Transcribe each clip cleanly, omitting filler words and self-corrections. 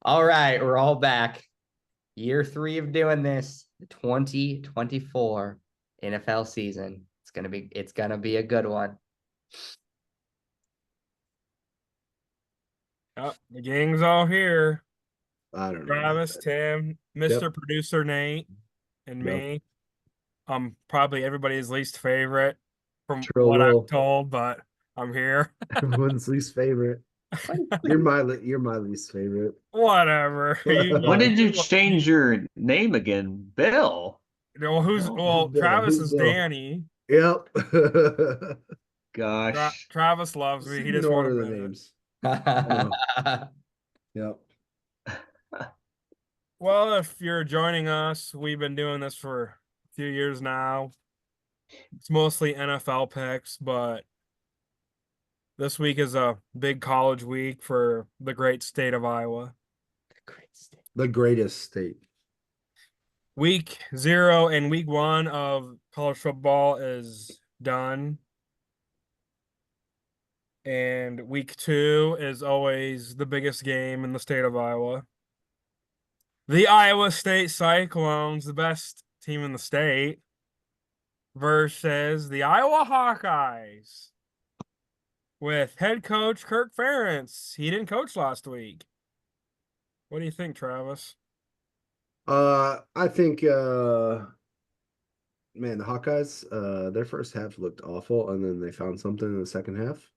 All right, we're all back. Year 3 of doing this, the 2024 NFL season. It's gonna be a good one. Oh, the gang's all here. I don't know about Travis, that. Tim, Mr. Yep. Producer Nate, and Yep. me. Probably everybody's least favorite from Trill what I'm will. told, but I'm here. Everyone's least favorite. You're my least favorite. Whatever. When did you You- change your name again? Bill. Bill? Bill, Travis who's is Bill? Danny. Yep. Gosh. Travis loves Just me. He just won't ignore the admit it. names. Oh, yep. Well, if you're joining us, we've been doing this for a few years now. It's mostly NFL picks, but this week is a big college week for the great state of Iowa. Great state. The greatest state. Week 0 and week 1 of college football is done. And week 2 is always the biggest game in the state of Iowa. The Iowa State Cyclones, the best team in the state, versus the Iowa Hawkeyes with head coach Kirk Ferentz. He didn't coach last week. What do you think, Travis? I think man, the Hawkeyes, their first half looked awful, and then they found something in the second half.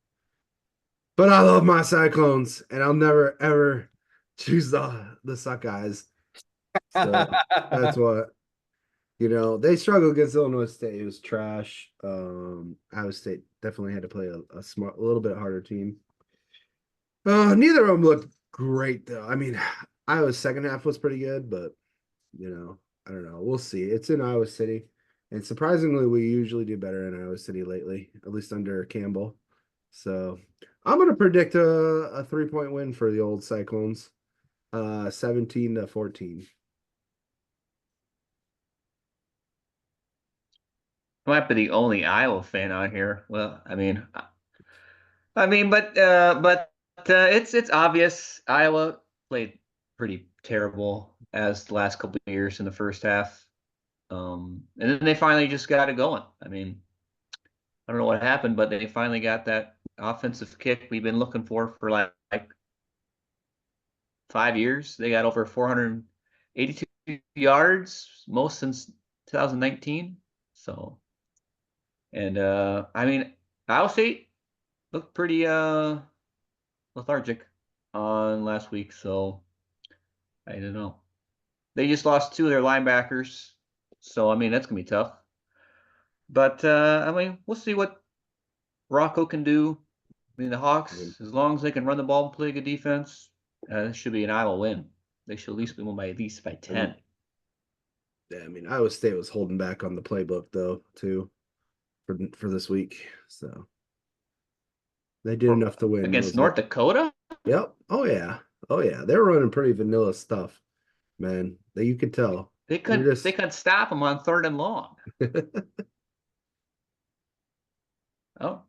But I love my Cyclones, and I'll never ever choose the Suckeyes. So that's what they struggled against Illinois State. It was trash. Iowa State definitely had to play a little bit harder team. Neither of them looked great though. I mean, Iowa's second half was pretty good, but I don't know. We'll see. It's in Iowa City, and surprisingly, we usually do better in Iowa City lately, at least under Campbell. So I'm gonna predict a 3-point win for the old Cyclones, 17-14. I might be the only Iowa fan out here. Well, but it's obvious Iowa played pretty terrible as the last couple of years in the first half. And then they finally just got it going. I don't know what happened, but they finally got that offensive kick we've been looking for like 5 years. They got over 482 yards, most since 2019. So, and Iowa State looked pretty lethargic on last week. So I don't know. They just lost 2 of their linebackers. So that's gonna be tough. But we'll see what Rocco can do. The Hawks, as long as they can run the ball and play good defense, this should be an Iowa win. They should at least win by 10. Yeah, I mean, Iowa State was holding back on the playbook though, too, for this week. So they did enough to win. Against North Dakota? Yep. Oh yeah. Oh yeah. They were running pretty vanilla stuff, man. That you could tell. They couldn't stop them on 3rd and long. Oh.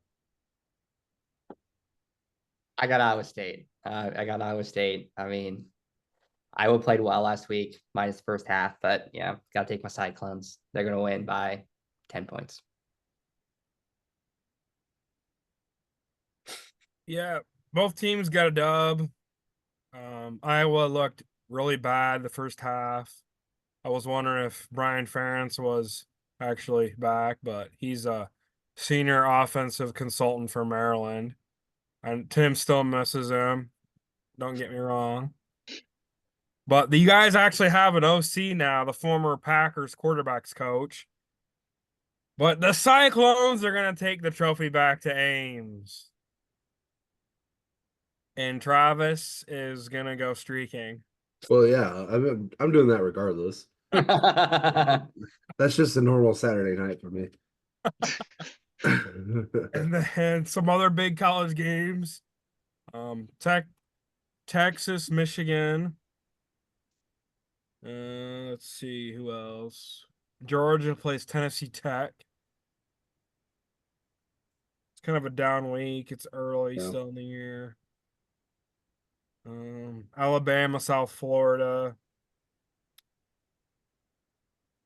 I got Iowa State. I mean, Iowa played well last week, minus the first half, but yeah, gotta take my Cyclones. They're gonna win by 10 points. Yeah, both teams got a dub. Iowa looked really bad the first half. I was wondering if Brian Ferentz was actually back, but he's a senior offensive consultant for Maryland. And Tim still misses him. Don't get me wrong. But you guys actually have an OC now, the former Packers quarterbacks coach. But the Cyclones are going to take the trophy back to Ames. And Travis is going to go streaking. Well, yeah, I'm doing that regardless. That's just a normal Saturday night for me. And then some other big college games. Texas, Michigan. Let's see who else. Georgia plays Tennessee Tech. It's kind of a down week. It's early still in the year. Alabama, South Florida,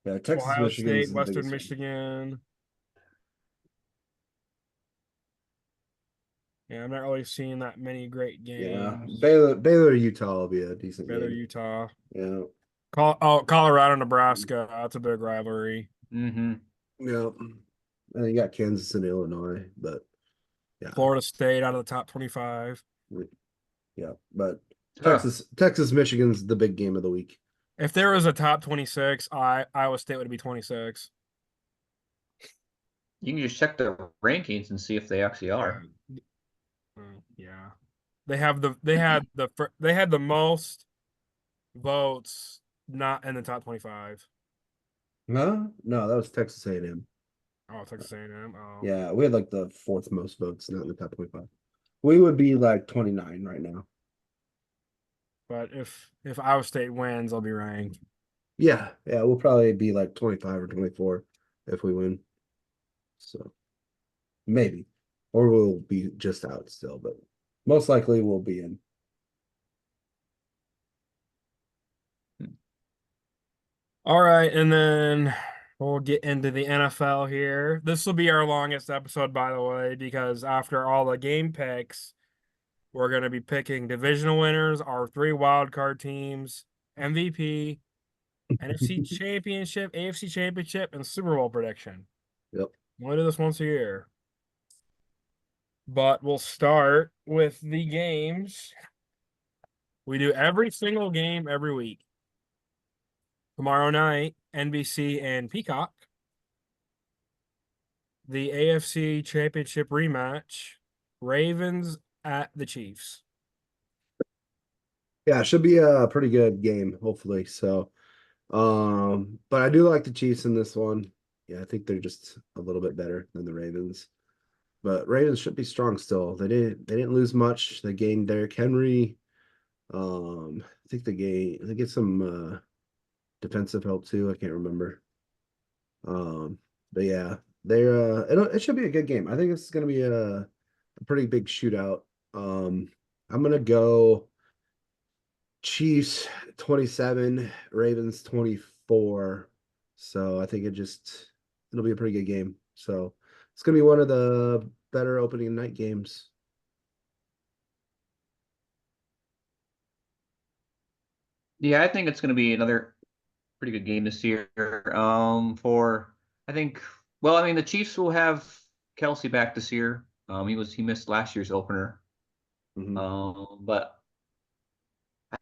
Yeah, Texas, Ohio Michigan's State, the Western biggest one. Michigan. Yeah, I'm not really seeing that many great Yeah, games. Baylor, Utah will be a decent Baylor, game. Utah. Yeah, Colorado, Nebraska. That's a big rivalry. Mm-hmm. yeah. And you got Kansas and Illinois, but yeah, Florida State out of the top 25. yeah. But Huh. Texas, Michigan's the big game of the week. If there was a top 26, Iowa State would be 26. You can just check the rankings and see if they actually are. Yeah. They had the most votes not in the top 25. No, that was Texas A&M. Oh, Texas A&M. Oh. Yeah, we had like the fourth most votes, not in the top 25. We would be like 29 right now. But if Iowa State wins, I'll be ranked. Yeah, we'll probably be like 25 or 24 if we win. So maybe. Or we'll be just out still, but most likely we'll be in. All right, and then we'll get into the NFL here. This will be our longest episode, by the way, because after all the game picks, we're going to be picking divisional winners, our 3 wild card teams, MVP, NFC Championship, AFC Championship, and Super Bowl prediction. Yep. We'll do this once a year. But we'll start with the games. We do every single game every week. Tomorrow night, NBC and Peacock. The AFC Championship rematch, Ravens at the Chiefs. Yeah, it should be a pretty good game, hopefully. So, but I do like the Chiefs in this one. Yeah, I think they're just a little bit better than the Ravens. But Ravens should be strong still. They didn't lose much. They gained Derrick Henry. I think they get some defensive help too. I can't remember. But yeah, it should be a good game. I think it's gonna be a pretty big shootout. I'm gonna go Chiefs 27, Ravens 24. So I think it'll be a pretty good game. So it's gonna be one of the better opening night games. Yeah, I think it's going to be another pretty good game this year. I think, well, I mean, the Chiefs will have Kelsey back this year. He missed last year's opener. Mhm. But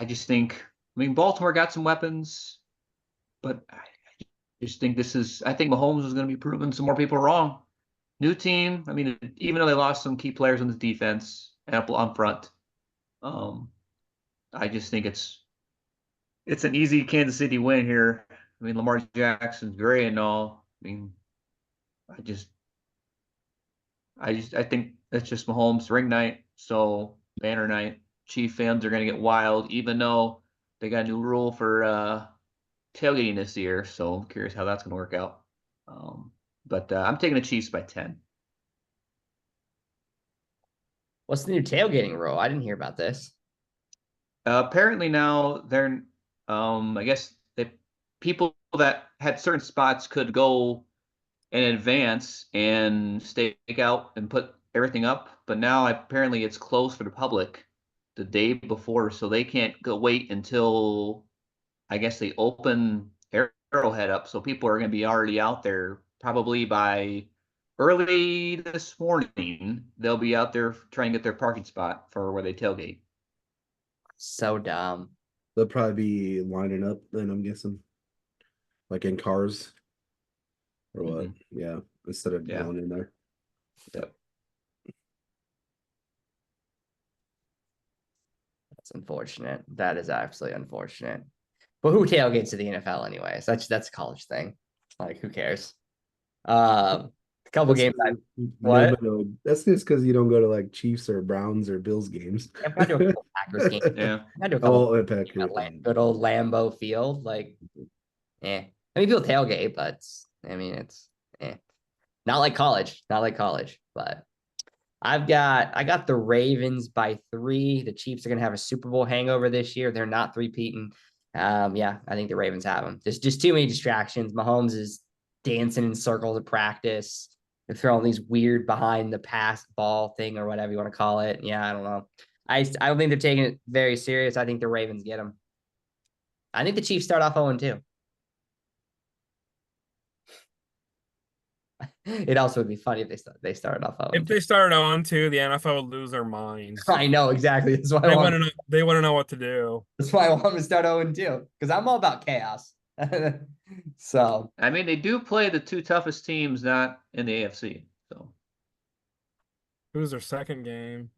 I just think, I mean, Baltimore got some weapons, but I just think I think Mahomes is going to be proving some more people wrong. New team. I mean, even though they lost some key players on the defense and up front, I just think it's an easy Kansas City win here. I mean, Lamar Jackson's great and all. I mean, I think it's just Mahomes ring night. So banner night. Chief fans are gonna get wild, even though they got a new rule for tailgating this year. So I'm curious how that's gonna work out. But I'm taking the Chiefs by 10. What's the new tailgating rule? I didn't hear about this. Apparently now I guess people that had certain spots could go in advance and stake out and put everything up, but now apparently it's closed for the public the day before, so they can't go wait until I guess they open Arrowhead up. So people are going to be already out there probably by early this morning. They'll be out there trying to get their parking spot for where they tailgate. So dumb. They'll probably be lining up then, I'm guessing. Like in cars or what? Yeah, instead of Yeah. going in there. Yep. That's unfortunate. That is absolutely unfortunate. But who tailgates to the NFL anyways? That's a college thing. Like, who cares? A couple games. What? No, that's just because you don't go to like Chiefs or Browns or Bills games. I've gone to a couple Packers games. Yeah. I do a couple Oh, Packers. good old Lambeau Field. Like, I mean, people tailgate, but I mean, it's not like college. Not like college, but I got the Ravens by 3. The Chiefs are gonna have a Super Bowl hangover this year. They're not three-peating. Yeah, I think the Ravens have them. There's just too many distractions. Mahomes is dancing in circles at practice. They're throwing these weird behind the pass ball thing or whatever you want to call it. Yeah, I don't know. I don't think they're taking it very serious. I think the Ravens get them. I think the Chiefs start off 0-2. It also would be funny if they started off 0-2. If they started on to, the NFL would lose their minds. I know exactly. That's why They wouldn't know what to do. That's why I want them to start 0-2 because I'm all about chaos. So I mean, they do play the 2 toughest teams not in the AFC. So Who's their second game?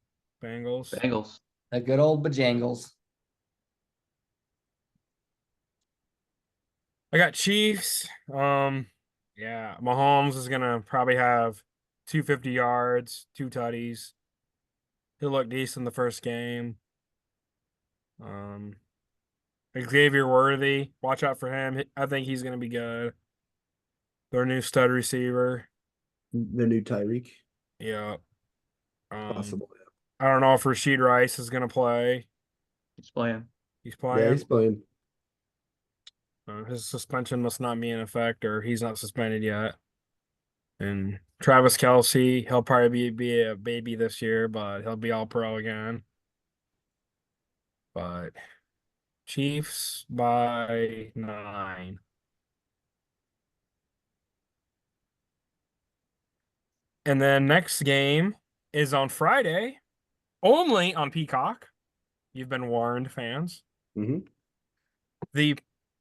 Bengals. Bengals. a good old Bajangles. I got Chiefs. Yeah, Mahomes is gonna probably have 250 yards, 2 tutties. He'll look decent the first game. Xavier Worthy, watch out for him. I think he's gonna be good. Their new stud receiver. The new Tyreek, Yeah. possible. I don't know if Rashid Rice is gonna play. He's playing. He's Yeah, playing. he's playing. His suspension must not be in effect, or he's not suspended yet. And Travis Kelce, he'll probably be a baby this year, but he'll be all pro again. But Chiefs by 9. And then next game is on Friday, only on Peacock. You've been warned, fans. hmm The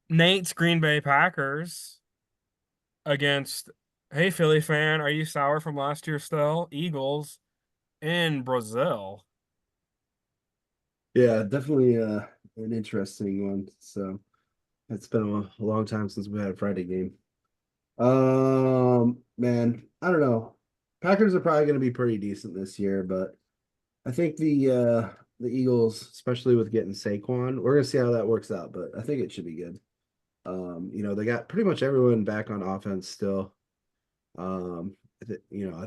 Nate's Green Bay Packers against, hey, Philly fan, are you sour from last year still? Eagles in Brazil. Yeah, definitely an interesting one. So it's been a long time since we had a Friday game. Man, I don't know. Packers are probably going to be pretty decent this year, but I think the Eagles, especially with getting Saquon, we're going to see how that works out, but I think it should be good. They got pretty much everyone back on offense still. I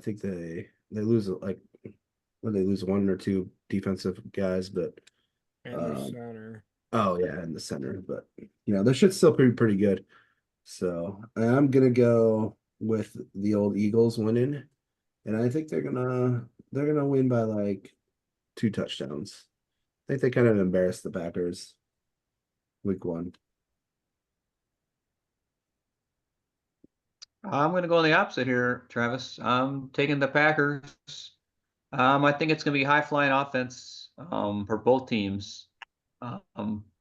think they lose like when they lose 1 or 2 defensive guys, but And their center. oh yeah, in the center, but they should still be pretty good. So I'm gonna go with the old Eagles winning, and I think they're gonna win by like 2 touchdowns. I think they kind of embarrassed the Packers week 1. I'm going to go on the opposite here, Travis. I'm taking the Packers. I think it's going to be high flying offense for both teams. But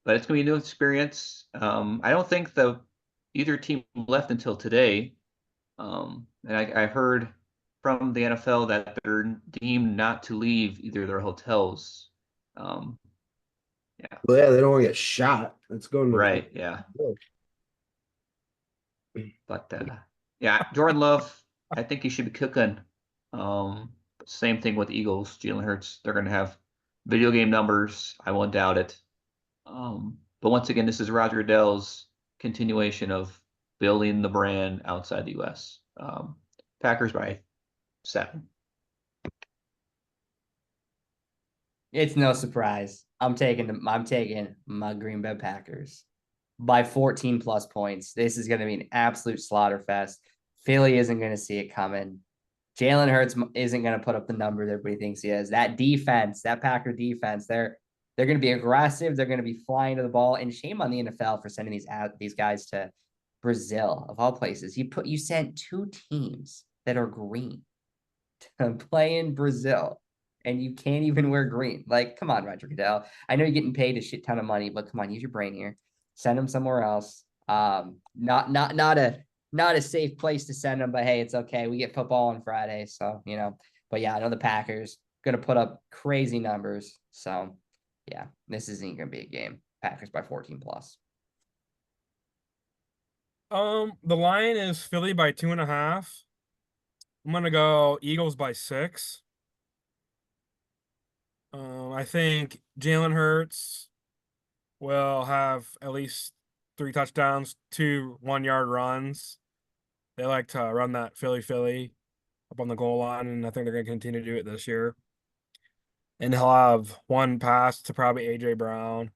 it's going to be a new experience. I don't think either team left until today. And I heard from the NFL that they're deemed not to leave either their hotels. Well, yeah, they don't want to get shot. It's going to Right. Yeah. But yeah, Jordan Love, I think he should be cooking. Same thing with Eagles, Jalen Hurts. They're going to have video game numbers. I won't doubt it. But once again, this is Roger Goodell's continuation of building the brand outside the U.S. Packers by 7. It's no surprise. I'm taking my Green Bay Packers by 14 plus points. This is going to be an absolute slaughter fest. Philly isn't going to see it coming. Jalen Hurts isn't going to put up the numbers everybody thinks he is. That defense, that Packer defense, they're going to be aggressive. They're going to be flying to the ball. And shame on the NFL for sending these guys to Brazil of all places. You sent 2 teams that are green to play in Brazil, and you can't even wear green. Like, come on, Roger Goodell. I know you're getting paid a shit ton of money, but come on, use your brain here. Send them somewhere else. Not a safe place to send them, but hey, it's okay. We get football on Friday, so But yeah, I know the Packers gonna put up crazy numbers. So yeah, this isn't gonna be a game. Packers by 14 plus. The line is Philly by 2.5. I'm gonna go Eagles by 6. I think Jalen Hurts will have at least 3 touchdowns, 2 1-yard runs. They like to run that Philly. up on the goal line, and I think they're going to continue to do it this year. And he'll have one pass to probably AJ Brown.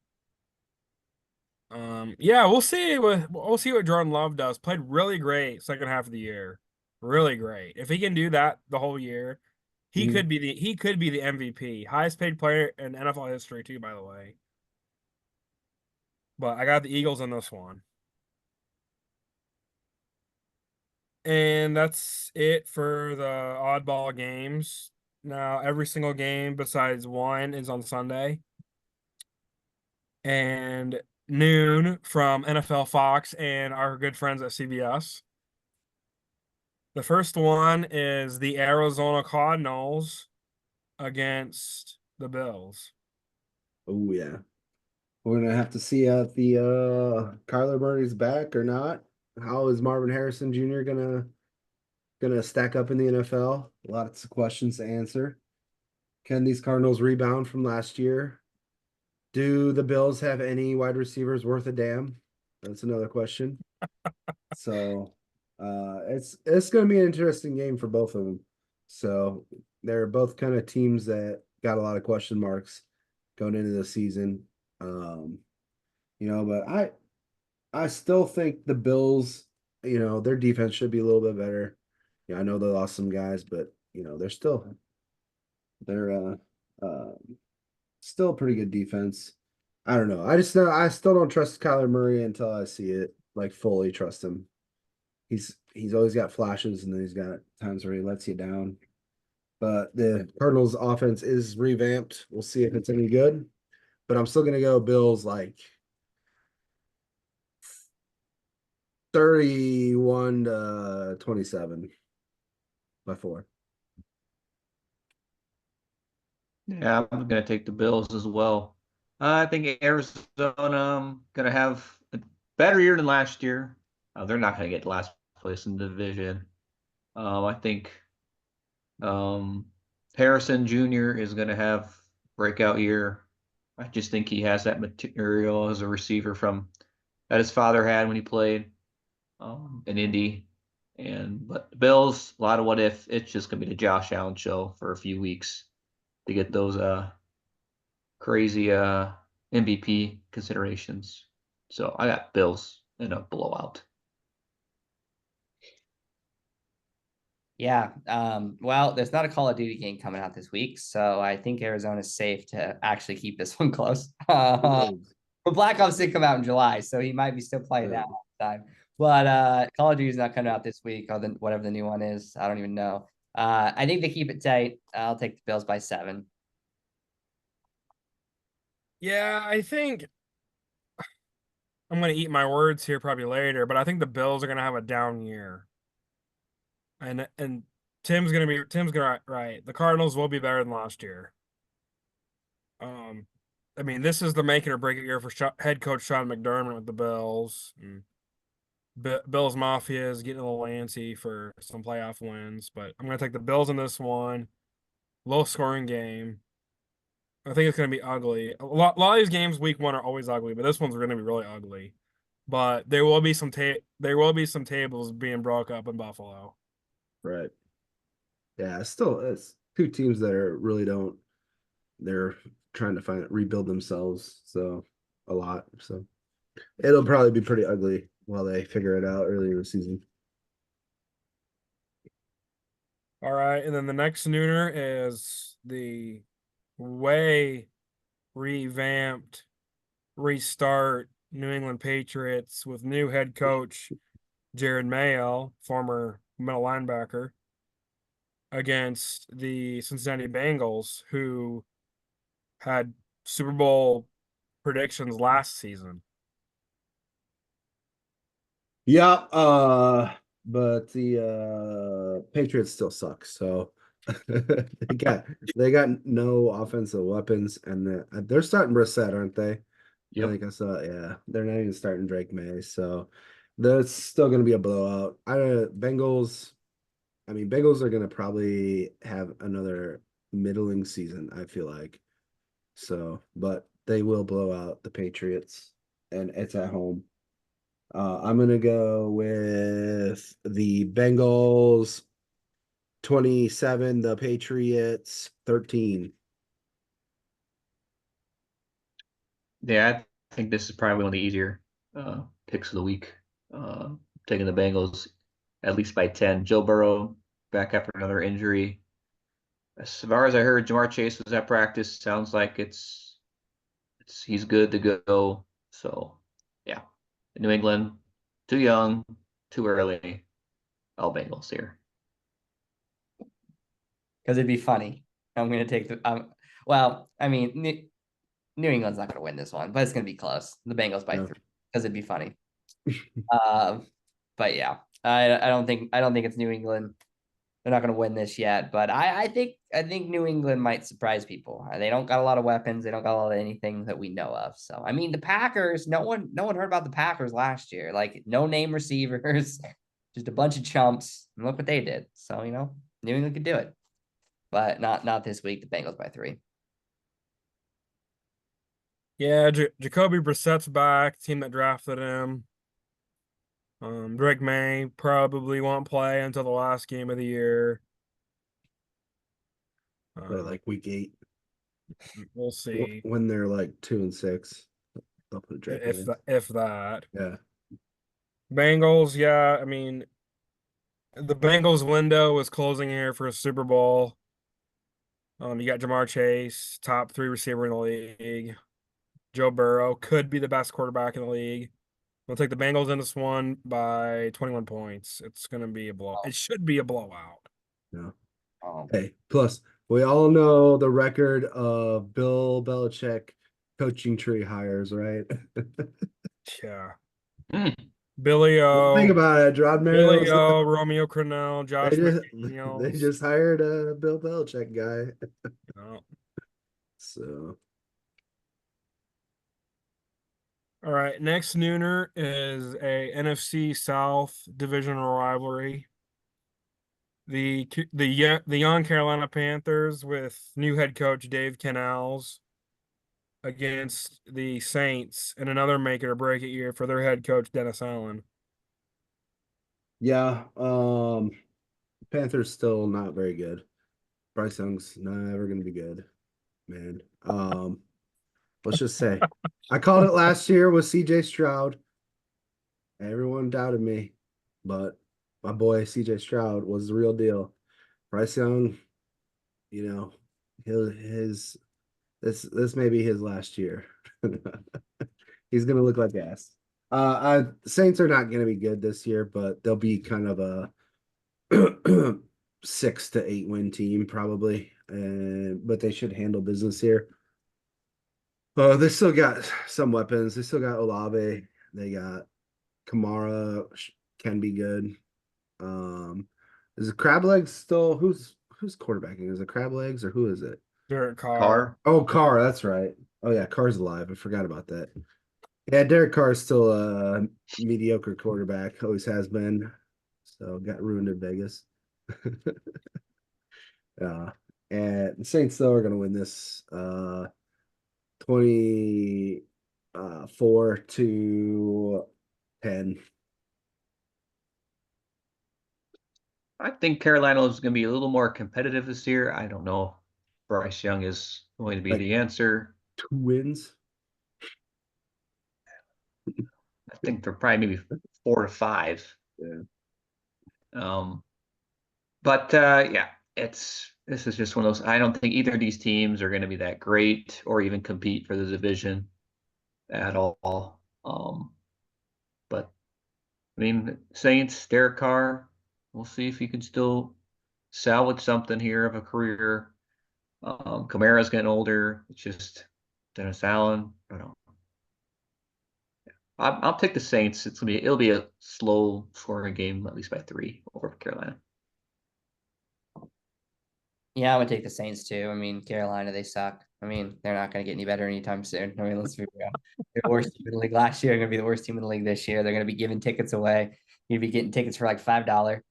Yeah, we'll see what Jordan Love does. Played really great second half of the year, really great. If he can do that the whole year, he Mhm. could be the MVP, highest paid player in NFL history too, by the way. But I got the Eagles in this one. And that's it for the oddball games. Now, every single game besides one is on Sunday. And noon from NFL Fox and our good friends at CBS. The first one is the Arizona Cardinals against the Bills. Oh yeah. We're gonna have to see if the Kyler Murray's back or not. How is Marvin Harrison Jr. gonna stack up in the NFL? Lots of questions to answer. Can these Cardinals rebound from last year? Do the Bills have any wide receivers worth a damn? That's another question. So it's gonna be an interesting game for both of them. So they're both kind of teams that got a lot of question marks going into the season. But I still think the Bills, their defense should be a little bit better. Yeah, I know they lost some guys, but they're still a pretty good defense. I don't know. I still don't trust Kyler Murray until I see it, like fully trust him. He's always got flashes and then he's got times where he lets you down. But the Cardinals offense is revamped. We'll see if it's any good. But I'm still gonna go Bills like 31-27 by 4. Yeah, I'm gonna take the Bills as well. I think Arizona gonna have a better year than last year. They're not gonna get last place in the division. I think um, Harrison Jr. is gonna have breakout year. I just think he has that material as a receiver from that his father had when he played in Indy. But the Bills, a lot of what if. It's just gonna be the Josh Allen show for a few weeks to get those crazy MVP considerations. So I got Bills in a blowout. Yeah. Well, there's not a Call of Duty game coming out this week, so I think Arizona's safe to actually keep this one close. But Black Ops did come out in July, so he might be still playing that all the time. But Call of Duty is not coming out this week, or whatever the new one is. I don't even know. I think they keep it tight. I'll take the Bills by 7. Yeah, I think I'm going to eat my words here probably later, but I think the Bills are going to have a down year. And Tim's going to right. The Cardinals will be better than last year. I mean, this is the make it or break it year for head coach Sean McDermott with the Bills. Bills Mafia is getting a little antsy for some playoff wins, but I'm going to take the Bills in this one. Low scoring game. I think it's going to be ugly. A lot of these games week 1 are always ugly, but this one's going to be really ugly. But there will be some tables being broke up in Buffalo. Right. Yeah, it's two teams that are really don't. They're trying to rebuild themselves, so a lot. So it'll probably be pretty ugly while they figure it out early in the season. All right, and then the next nooner is the way revamped, restart New England Patriots with new head coach Jared Mayo, former middle linebacker, against the Cincinnati Bengals, who had Super Bowl predictions last season. Yeah, but the Patriots still suck. So they got no offensive weapons, and they're starting Brissett, aren't they? Yep. I think I saw. Yeah, they're not even starting Drake May, so that's still going to be a blowout. Bengals. I mean, Bengals are going to probably have another middling season, I feel like. So, but they will blow out the Patriots, and it's at home. I'm gonna go with the Bengals 27, the Patriots 13. Yeah, I think this is probably one of the easier picks of the week. Taking the Bengals at least by 10. Joe Burrow back after another injury. As far as I heard, Jamar Chase was at practice. Sounds like he's good to go. So yeah, New England, too young, too early. All Bengals here. Because it'd be funny. I'm gonna take the. Well, I mean, New England's not gonna win this one, but it's gonna be close. The Bengals by Yeah. 3 because it'd be funny. But yeah, I don't think it's New England. They're not going to win this yet, but I think New England might surprise people. They don't got a lot of weapons. They don't got a lot of anything that we know of. So I mean, the Packers. No one heard about the Packers last year. Like no name receivers, just a bunch of chumps. And look what they did. So New England could do it, but not this week. The Bengals by 3. Yeah, Jacoby Brissett's back, team that drafted him. Drake May probably won't play until the last game of the year. Like week 8. We'll see When they're like 2-6. They'll put Drake if in. if that. Yeah. Bengals, yeah. I mean, the Bengals window is closing here for a Super Bowl. You got Jamar Chase, top 3 receiver in the league. Joe Burrow could be the best quarterback in the league. We'll take the Bengals in this one by 21 points. It's going to be a blow. It should be a blowout. Yeah. Oh, Hey, plus we all know the record of Bill Belichick coaching tree hires, right? Yeah. Mm. Billy O. Think about it, Rod Billy Merrill's O, Romeo Crennel, Josh they McDaniels. just hired a Bill Belichick guy. Oh. So All right, next nooner is a NFC South divisional rivalry. The young Carolina Panthers with new head coach Dave Canales against the Saints in another make it or break it year for their head coach Dennis Allen. yeah, Panthers still not very good. Bryce Young's never gonna be good, man. Let's just say I called it last year with CJ Stroud. Everyone doubted me, but my boy CJ Stroud was the real deal. Bryce Young, this may be his last year. He's gonna look like ass. Saints are not gonna be good this year, but they'll be kind of a 6 to 8 win team probably, but they should handle business here. They still got some weapons. They still got Olave. They got Kamara can be good. Is it Crab Legs still? Who's quarterbacking? Is it Crab Legs or who is it? Derek Carr. Carr. Oh, Carr. That's right. Oh yeah, Carr's alive. I forgot about that. Yeah, Derek Carr is still a mediocre quarterback. Always has been. So got ruined in Vegas. And the Saints though are going to win this 24 to 10. I think Carolina is going to be a little more competitive this year. I don't know if Bryce Young is going to be Like- the answer. 2 wins. I think they're probably maybe 4 to 5. Yeah. But yeah, this is just one of those. I don't think either of these teams are going to be that great or even compete for the division at all. But I mean, Saints, Derek Carr, we'll see if he can still salvage something here of a career. Kamara's getting older. It's just Dennis Allen. I don't know. I'll take the Saints. It'll be a slow scoring game, at least by 3 over Carolina. yeah, I would take the Saints too. I mean, Carolina, they suck. I mean, they're not going to get any better anytime soon. I mean, let's figure out. They're the worst team in the league last year. They're going to be the worst team in the league this year. They're going to be giving tickets away. You'd be getting tickets for like $5.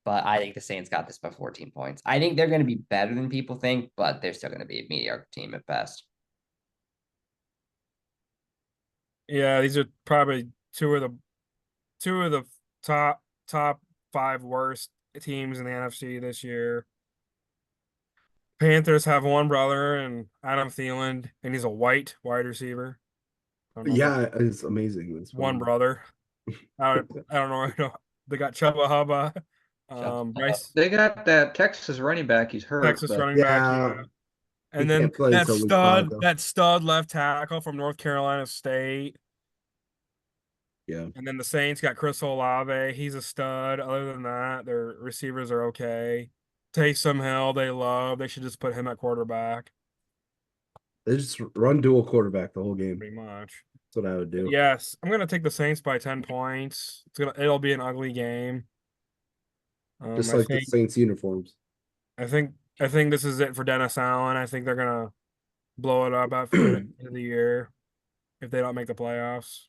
But I think the Saints got this by 14 points. I think they're going to be better than people think, but they're still going to be a mediocre team at best. Yeah, these are probably two of the top 5 worst teams in the NFC this year. Panthers have one brother and Adam Thielen, and he's a white wide receiver. I don't know if Yeah, it's amazing. It's one funny. brother. I don't know. They got Chuba Hubba, Bryce They got that Texas running back. He's hurt, Texas but running back, Yeah, yeah. he And then can't play until week 5, though. that stud left tackle from North Carolina State. Yeah, And then the Saints got Chris Olave. He's a stud. Other than that, their receivers are okay. Taysom Hill, they love. They should just put him at quarterback, they just run dual quarterback the whole game. pretty much. That's what I would do. Yes, I'm gonna take the Saints by 10 points. It'll be an ugly game. Just I like the think Saints uniforms. I think this is it for Dennis Allen. I think they're gonna blow it up after the end of the year if they don't make the playoffs.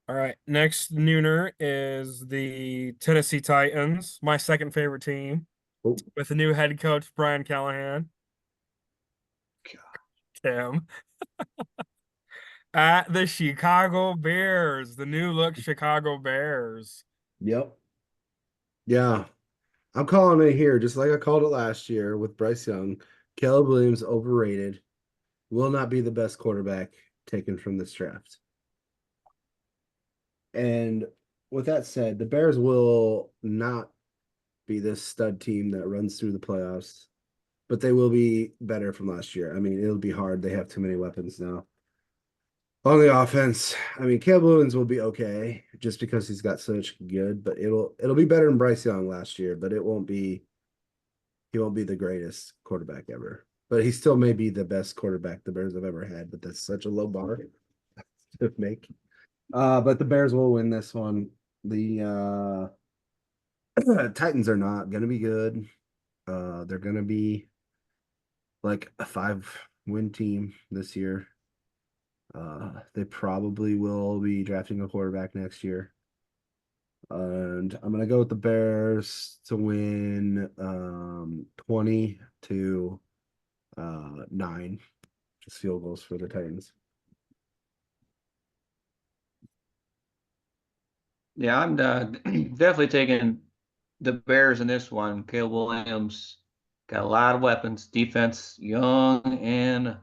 All right, next nooner is the Tennessee Titans, my second favorite team, Oh. with the new head coach Brian Callahan. Tim. At the Chicago Bears, the new look Chicago Bears. Yep. Yeah. I'm calling it here, just like I called it last year with Bryce Young. Caleb Williams overrated. Will not be the best quarterback taken from this draft. And with that said, the Bears will not be this stud team that runs through the playoffs, but they will be better from last year. I mean, it'll be hard. They have too many weapons now. On the offense, I mean, Caleb Williams will be okay just because he's got such good, but it'll be better than Bryce Young last year, but he won't be the greatest quarterback ever. But he still may be the best quarterback the Bears have ever had, but that's such a low bar to make. But the Bears will win this one. The Titans are not gonna be good. They're gonna be like a 5-win team this year. They probably will be drafting a quarterback next year. And I'm gonna go with the Bears to win 20-9. Just field goals for the Titans. yeah, I'm definitely taking the Bears in this one. Caleb Williams got a lot of weapons, defense, young and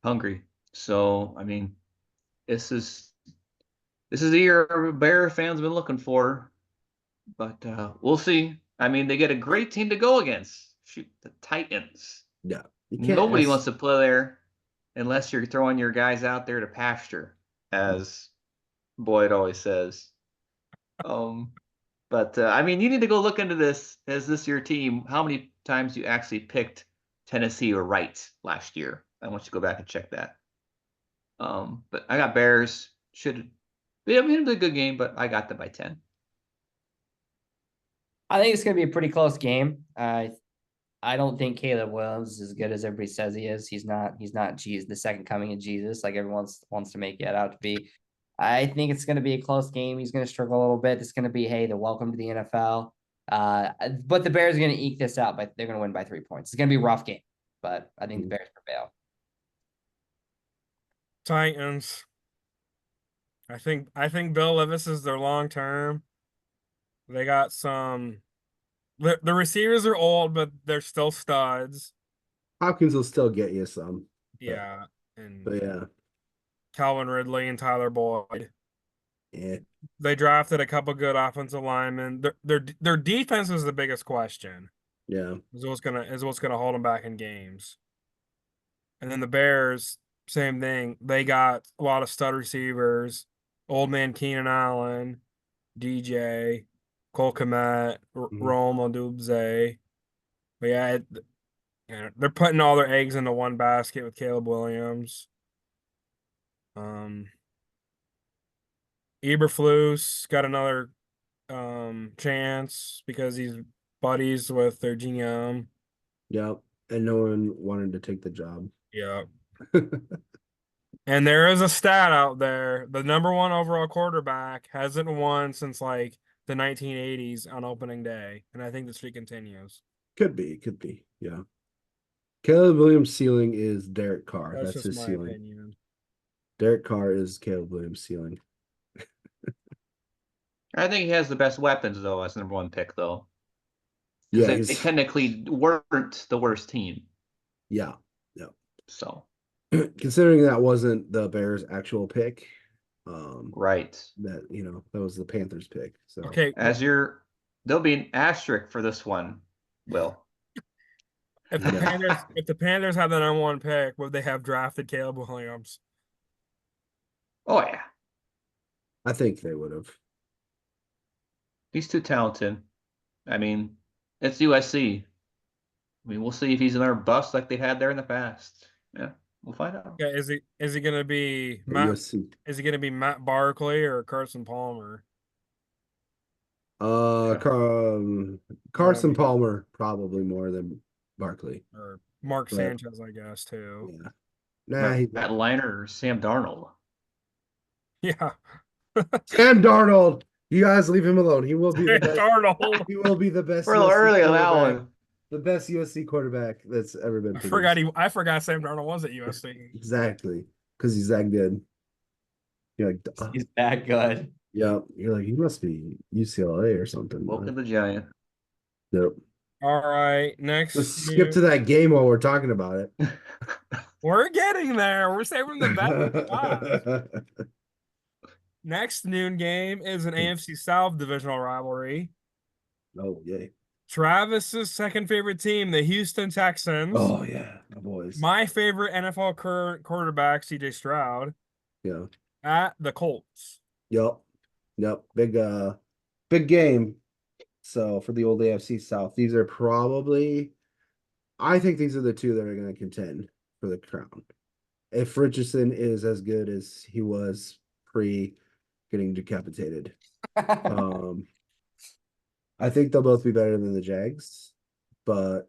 hungry. So, I mean, this is the year Bear fans have been looking for, but we'll see. I mean, they get a great team to go against. Shoot, the Titans. Yeah, you can't Nobody ask- wants to play there unless you're throwing your guys out there to pasture, as Boyd always says. But I mean, you need to go look into this. Is this your team? How many times you actually picked Tennessee or right last year? I want you to go back and check that. But I got Bears. Should be, I mean, it'll be a good game, but I got them by 10. I think it's gonna be a pretty close game. I don't think Caleb Williams is as good as everybody says he is. He's not Jesus, the second coming of Jesus, like everyone wants to make it out to be. I think it's gonna be a close game. He's gonna struggle a little bit. It's gonna be, hey, the welcome to the NFL. But the Bears are gonna eke this out, but they're gonna win by 3 points. It's gonna be a rough game, but I think the Bears prevail. Titans. I think Bill Levis is their long term. They got some. The receivers are old, but they're still studs. Hopkins will still get you some. Yeah, and But yeah. Calvin Ridley and Tyler Boyd. Yeah. They drafted a couple good offensive linemen. Their defense is the biggest question. Yeah. Is what's gonna hold them back in games. And then the Bears, same thing. They got a lot of stud receivers. Old man Keenan Allen, DJ, Cole Kmet, Rome Odubze. But yeah, they're putting all their eggs into one basket with Caleb Williams. Eberflus got another chance because he's buddies with their GM. Yep. And no one wanted to take the job. Yeah. And there is a stat out there. The number one overall quarterback hasn't won since like the 1980s on opening day. And I think the streak continues. Could be. Yeah. Caleb Williams' ceiling is Derek Carr. That's That's just his my ceiling. opinion. Derek Carr is Caleb Williams' ceiling. I think he has the best weapons though as number 1 pick though. Yeah, Because they technically weren't the worst team. yeah. So Considering that wasn't the Bears' actual pick, right. that that was the Panthers' pick. So Okay, There'll be an asterisk for this one, Will. if the Yeah. Panthers had the #1 pick, would they have drafted Caleb Williams? Oh yeah. I think they would have. He's too talented. I mean, it's USC. I mean, we'll see if he's another bust like they've had there in the past. Yeah, we'll find out. Yeah, is he gonna be At Matt? USC. Is he gonna be Matt Barkley or Carson Palmer? Carson Palmer probably more than Barkley. Or Mark But- Sanchez, I guess, too. Yeah. Nah, he's Matt Liner or Sam Darnold. Yeah. Sam Darnold. You guys leave him alone. He will be the best. Darnold. He will be the best. We're a little USC early on that quarterback. one. The best USC quarterback that's ever been. I forgot Sam Darnold was at USC. Exactly, because he's that good. You're like, He's that good. yeah. You're like, he must be UCLA or something. Welcome to the Giant. Nope. All right, next. Let's skip to that game while we're talking about it. We're getting there. We're saving the best. Next noon game is an AFC South divisional rivalry. Oh yay! Travis's second favorite team, the Houston Texans. Oh yeah, my boys. My favorite NFL current quarterback, CJ Stroud, Yeah. at the Colts. Yep. Big game. So for the old AFC South, these are probably, I think these are the two that are going to contend for the crown. If Richardson is as good as he was pre getting decapitated, I think they'll both be better than the Jags, but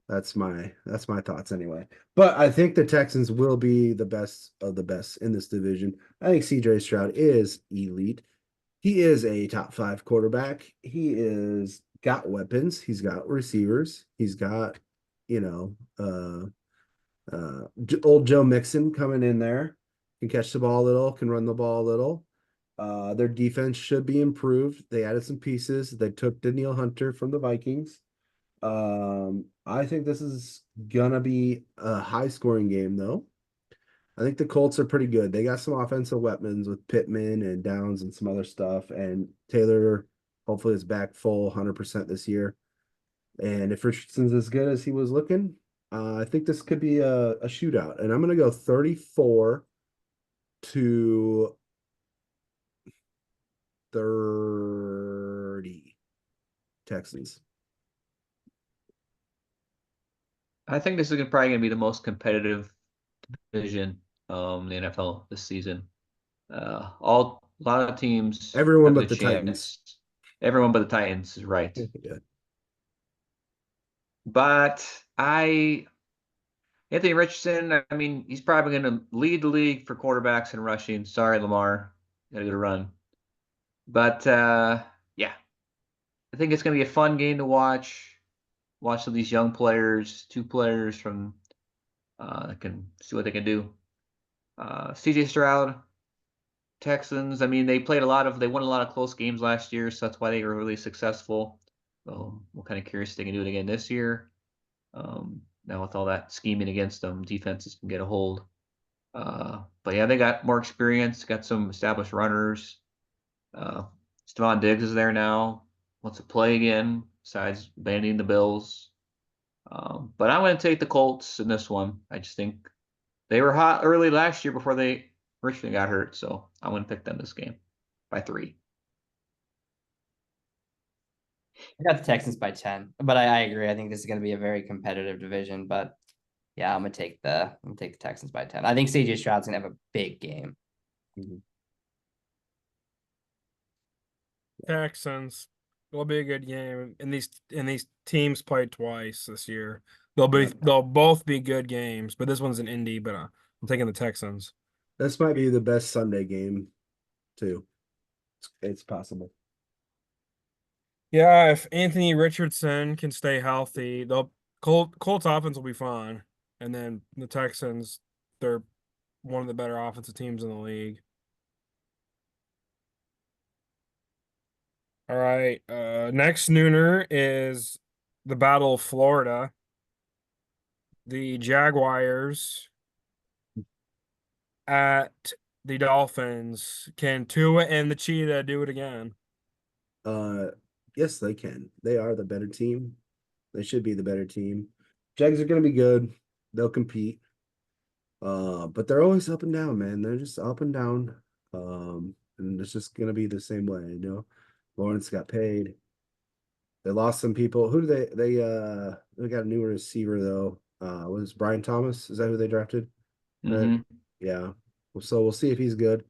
that's my thoughts anyway. But I think the Texans will be the best of the best in this division. I think CJ Stroud is elite. He is a top 5 quarterback. He is got weapons. He's got receivers. He's got, old Joe Mixon coming in there, can catch the ball a little, can run the ball a little. Their defense should be improved. They added some pieces. They took Danielle Hunter from the Vikings. I think this is gonna be a high scoring game though. I think the Colts are pretty good. They got some offensive weapons with Pittman and Downs and some other stuff. And Taylor hopefully is back full 100% this year. And if Richardson's as good as he was looking, I think this could be a shootout. And I'm going to go 34 to 30 Texans. I think this is probably going to be the most competitive division in the NFL this season. A lot of teams. Everyone have but the Titans. Everyone but the Titans is right. Yeah. But Anthony Richardson, I mean, he's probably going to lead the league for quarterbacks and rushing. Sorry, Lamar, got a good run. But yeah, I think it's going to be a fun game to watch. Watch some of these young players, 2 players from can see what they can do. CJ Stroud, Texans. I mean, they won a lot of close games last year, so that's why they were really successful. So we're kind of curious if they can do it again this year. Now with all that scheming against them, defenses can get a hold. But yeah, they got more experience, got some established runners. Stephon Diggs is there now, wants to play again, besides abandoning the Bills. But I'm going to take the Colts in this one. I just think they were hot early last year before Richmond got hurt, so I'm going to pick them this game by 3. I got the Texans by 10, but I agree. I think this is going to be a very competitive division. But yeah, I'm gonna take the Texans by 10. I think CJ Stroud's gonna have a big game. Texans. It'll be a good game. And these teams played twice this year. They'll both be good games, but this one's in Indy, but I'm taking the Texans. This might be the best Sunday game, too. It's possible. Yeah, if Anthony Richardson can stay healthy, Colts offense will be fine. And then the Texans, they're one of the better offensive teams in the league. All right. Next nooner is the Battle of Florida. The Jaguars at the Dolphins. Can Tua and the Cheetah do it again? Yes, they can. They are the better team. They should be the better team. Jags are gonna be good. They'll compete. But they're always up and down, man. They're just up and down. And it's just gonna be the same way, you know. Lawrence got paid. They lost some people. Who do they got a new receiver though. Was Brian Thomas? Is that who they drafted? Mhm. Yeah. So we'll see if he's good.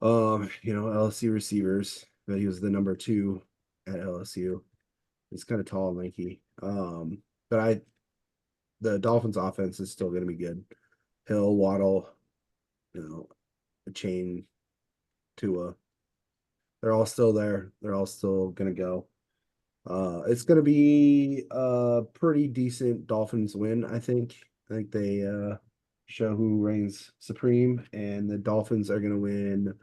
You know, LSU receivers, but he was the number 2 at LSU. He's kind of tall and lanky. But the Dolphins offense is still gonna be good. Hill, Waddle, you know, a chain, Tua. They're all still there. They're all still gonna go. It's gonna be a pretty decent Dolphins win, I think. I think they show who reigns supreme, and the Dolphins are gonna win.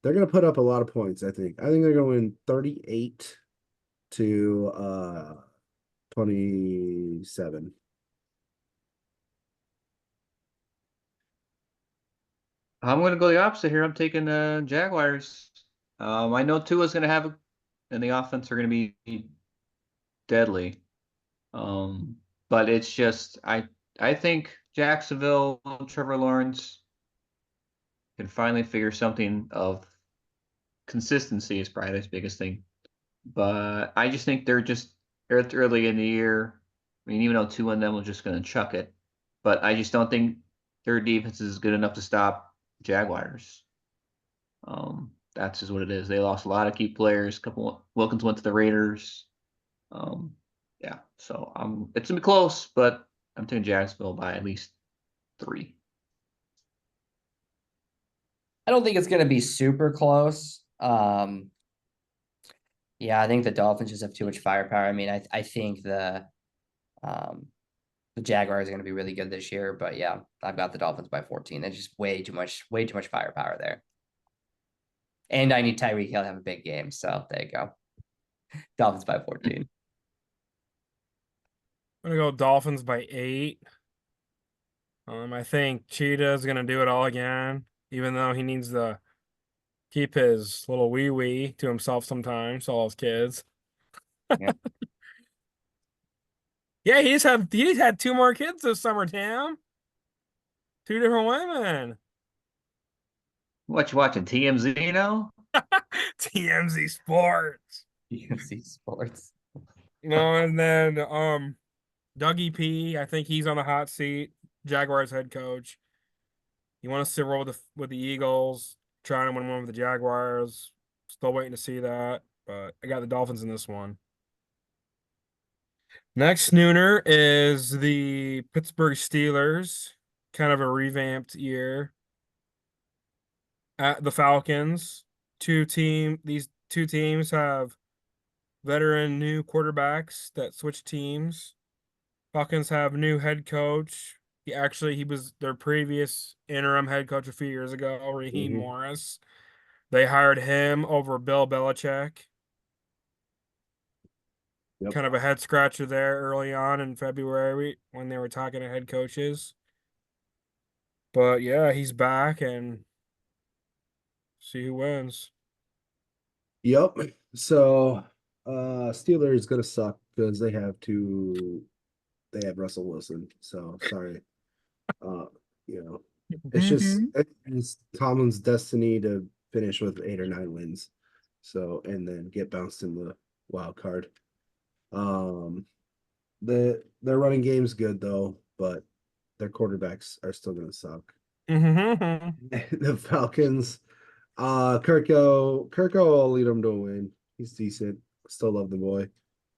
They're gonna put up a lot of points, I think. I think they're gonna win 38 to 27. I'm gonna go the opposite here. I'm taking the Jaguars. I know Tua's gonna have, and the offense are gonna be deadly. But it's just I think Jacksonville, Trevor Lawrence can finally figure something of consistency is probably his biggest thing. But I just think they're early in the year. I mean, even though 2 of them are just gonna chuck it, but I just don't think their defense is good enough to stop Jaguars. That's just what it is. They lost a lot of key players. Wilkins went to the Raiders. Yeah, so it's gonna be close, but I'm taking Jacksonville by at least 3. I don't think it's gonna be super close. Yeah, I think the Dolphins just have too much firepower. I mean, I think the Jaguars are gonna be really good this year, but yeah, I've got the Dolphins by 14. There's just way too much firepower there. And I need Tyreek Hill to have a big game, so there you go. Dolphins by 14. I'm gonna go Dolphins by 8. I think Cheetah's gonna do it all again, even though he needs to keep his little wee wee to himself sometimes, all his kids. Yeah. Yeah, he's had 2 more kids this summer, Tam. 2 different women. What you watching, TMZ now? TMZ Sports. UFC Sports. And then Dougie P, I think he's on the hot seat. Jaguars head coach. He wants to roll with the Eagles, trying to win one with the Jaguars. Still waiting to see that, but I got the Dolphins in this one. Next nooner is the Pittsburgh Steelers, kind of a revamped year. At the Falcons, these 2 teams have veteran new quarterbacks that switch teams. Falcons have new head coach. He was their previous interim head coach a few years ago, Raheem Mhm. Morris. They hired him over Bill Belichick. Yep. Kind of a head scratcher there early on in February when they were talking to head coaches. But yeah, he's back and see who wins. Yep. So Steelers gonna suck because they have Russell Wilson. So sorry. Uh, you know, it's Tomlin's destiny to finish with 8 or 9 wins. So and then get bounced in the wild card. Their running game's good though, but their quarterbacks are still gonna suck. The Falcons, Kirko will lead them to a win. He's decent. Still love the boy,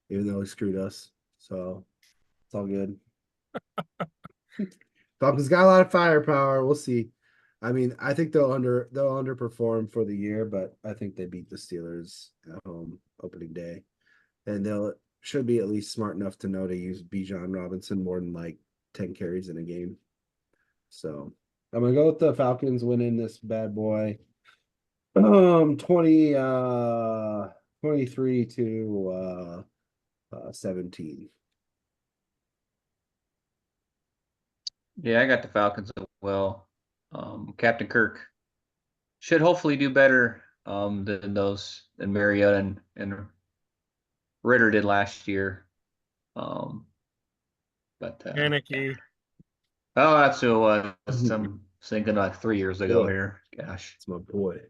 even though he screwed us. So it's all good. Falcons got a lot of firepower. We'll see. I mean, I think they'll underperform for the year, but I think they beat the Steelers at home opening day, and they'll should be at least smart enough to know to use Bijan Robinson more than like 10 carries in a game. So I'm gonna go with the Falcons winning this bad boy. 20 23 to 17. Yeah, I got the Falcons as well. Captain Kirk should hopefully do better than Mariota and Ritter did last year. But Panicky. oh, that's who it was. I'm thinking like 3 years ago Boy. here. Gosh. It's my boy.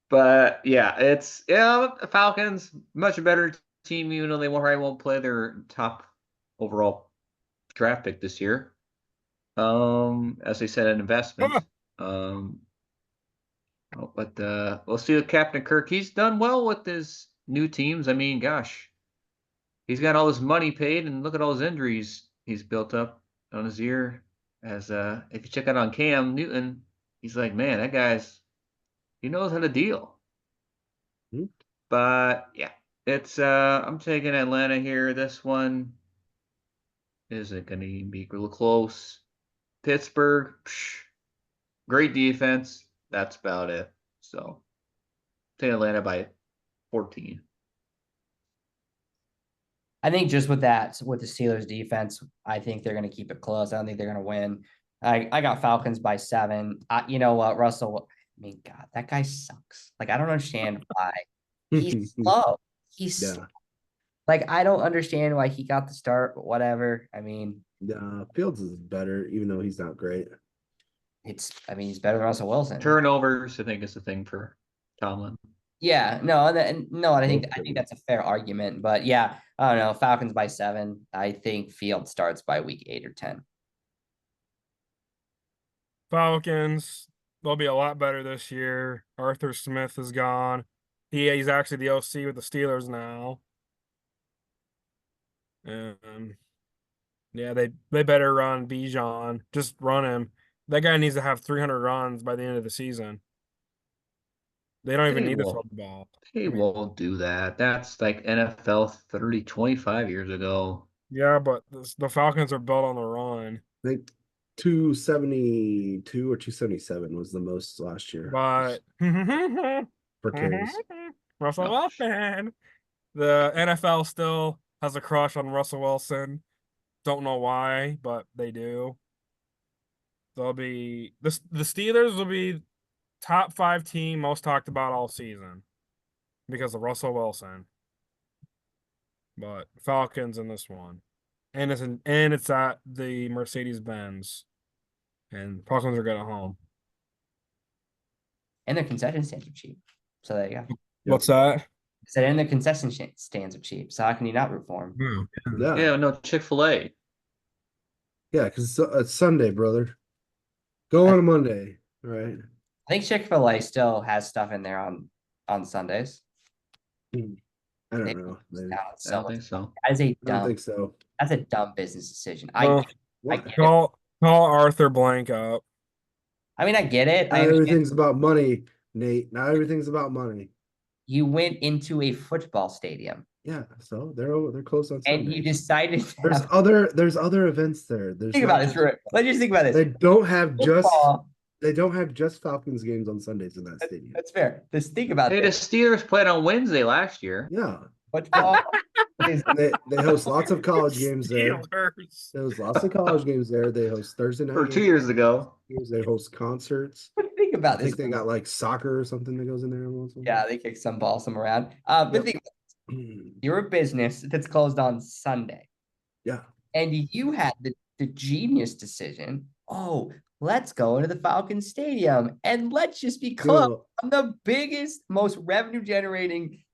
But yeah, the Falcons much better team, even though they probably won't play their top overall draft pick this year. As they said, an investment. But we'll see with Captain Kirk. He's done well with his new teams. I mean, gosh, he's got all his money paid, and look at all his injuries he's built up on his year. As if you check out on Cam Newton, he's like, man, that he knows how to deal. Hmm. But yeah, I'm taking Atlanta here. This one isn't going to be real close. Pittsburgh, great defense. That's about it. So take Atlanta by 14. I think just with that, with the Steelers defense, I think they're going to keep it close. I don't think they're going to win. I got Falcons by 7. You know what, Russell? I mean, God, that guy sucks. Like, I don't understand why. He's slow. He's Yeah. like, I don't understand why he got the start, but whatever. I mean, Fields is better, even though he's not great. he's better than Russell Wilson. Turnovers, I think, is the thing for Tomlin. Yeah, no, and I think that's a fair argument. But yeah, I don't know. Falcons by 7. I think Field starts by week 8 or 10. Falcons, they'll be a lot better this year. Arthur Smith is gone. He's actually the OC with the Steelers now. Yeah, they better run Bijan. Just run him. That guy needs to have 300 runs by the end of the season. They don't even need to throw the ball. He won't do that. That's like NFL 25 years ago. Yeah, but the Falcons are built on the run. I think 272 or 277 was the most last year. But for carries. Russell Wilson. The NFL still has a crush on Russell Wilson. Don't know why, but they do. They'll be the Steelers will be top 5 team most talked about all season because of Russell Wilson. But Falcons in this one. And it's at the Mercedes-Benz. And Falcons are good at home. And their concession stands are cheap. So there you go. What's that? So and their concession stands are cheap. So how can you not root for them? Yeah, no, Chick-fil-A. Yeah, because it's Sunday, brother. Go on a Monday, right? I think Chick-fil-A still has stuff in there on Sundays. I don't know. I don't think so. That is I don't think so. That's a dumb business decision. Well, I get it. Call Arthur Blank up. I mean, I get it. Not everything's about money, Nate. Not everything's about money. You went into a football stadium. Yeah, so they're closed on Sunday. And you decided there's other events there. Think about this, Rick. Let's just think about this. They don't have Football. just Falcons games on Sundays in that stadium. That's fair. Just think about it. Hey, the Steelers played on Wednesday last year. Yeah. Football. They host lots of college games there. There was lots of college games there. They host Thursday night. Or 2 years ago. They host concerts. Think about this. I think they got like soccer or something that goes in there. Yeah, they kick some around. But think you're a business that's closed on Sunday. Yeah. And you had the genius decision. Oh, let's go into the Falcons Stadium and let's just be close on the biggest, most revenue generating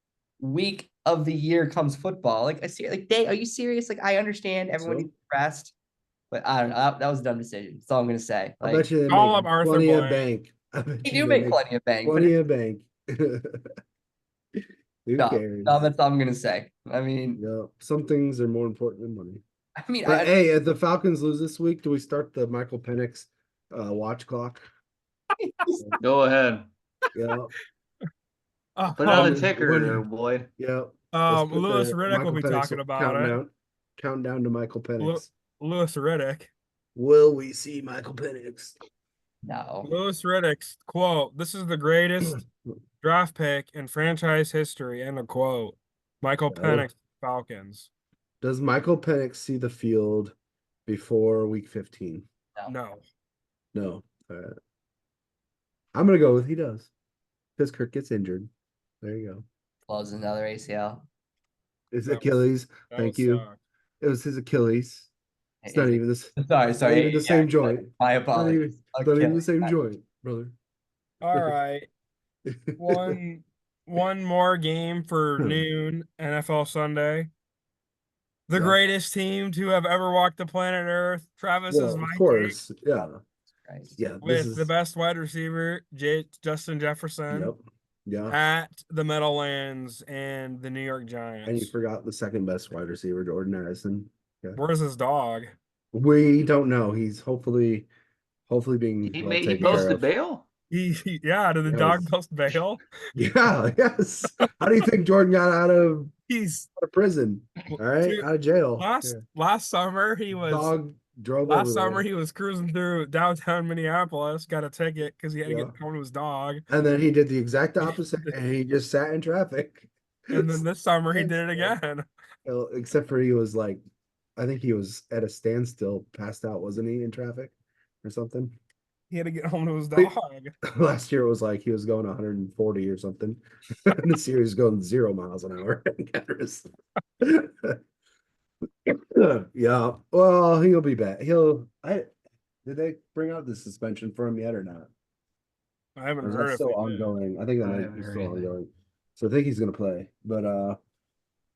week of the year comes football. Like, are you serious? Like, I understand everyone needs rest, but I don't know. That was a dumb decision. That's all I'm gonna say. I bet you they call make up Arthur plenty of Blank. bank. They do make plenty of bank. Plenty of bank. Who cares? No, that's all I'm gonna say. I mean, some things are more important than money. I mean, hey, if the Falcons lose this week, do we start the Michael Penix watch clock? Go ahead. Yeah. Put it on the ticker, Boyd. Yeah. Louis Riddick will be talking about it. Countdown to Michael Penix. Louis Riddick. Will we see Michael Penix? No. Louis Riddick's quote, "This is the greatest draft pick in franchise history," end of quote. Michael Yeah. Penix, Falcons. Does Michael Penix see the field before week 15? No. No. I'm gonna go with he does. Because Kirk gets injured. There you go. Close another ACL. His That was- Achilles. That Thank would you. suck. It was his Achilles. It's not Is it- even this. Sorry, Not sorry. even the yeah, same yeah, joint. My Not apologies. even, not even the Achilles. same joint, brother. All right. One more game for noon, NFL Sunday. The Yeah. greatest team to have ever walked the planet Earth, Travis's Well, of Vikings, course. Yeah. Christ. Yeah. This with is the best wide receiver, Justin Jefferson, Yep. Yeah. at the Meadowlands and the New York And you Giants. forgot the second best wide receiver, Jordan Addison. Where's his dog? We don't know. He's hopefully being He well made he taken care posted of. bail. Yeah, did the dog Yes. post bail? Yeah, yes. How do you think Jordan got out of He's prison? All right, Dude, out of jail. last summer he was Dog drove last over summer there. he was cruising through downtown Minneapolis, got a ticket because he had to Yeah. get home to his dog. And then he did the exact opposite, and he just sat in traffic. And then this summer he did it again. Well, except for he was like, I think he was at a standstill, passed out, wasn't he, in traffic or something? He had to get home to his Wait. dog. Last year it was like he was going 140 or something. And this year he's going 0 miles an hour. Yeah. Well, he'll be back. Did they bring out the suspension for him yet or not? I haven't Or is heard that if still he did. ongoing? I think that I might haven't be heard still anything. ongoing. So I think he's gonna play. But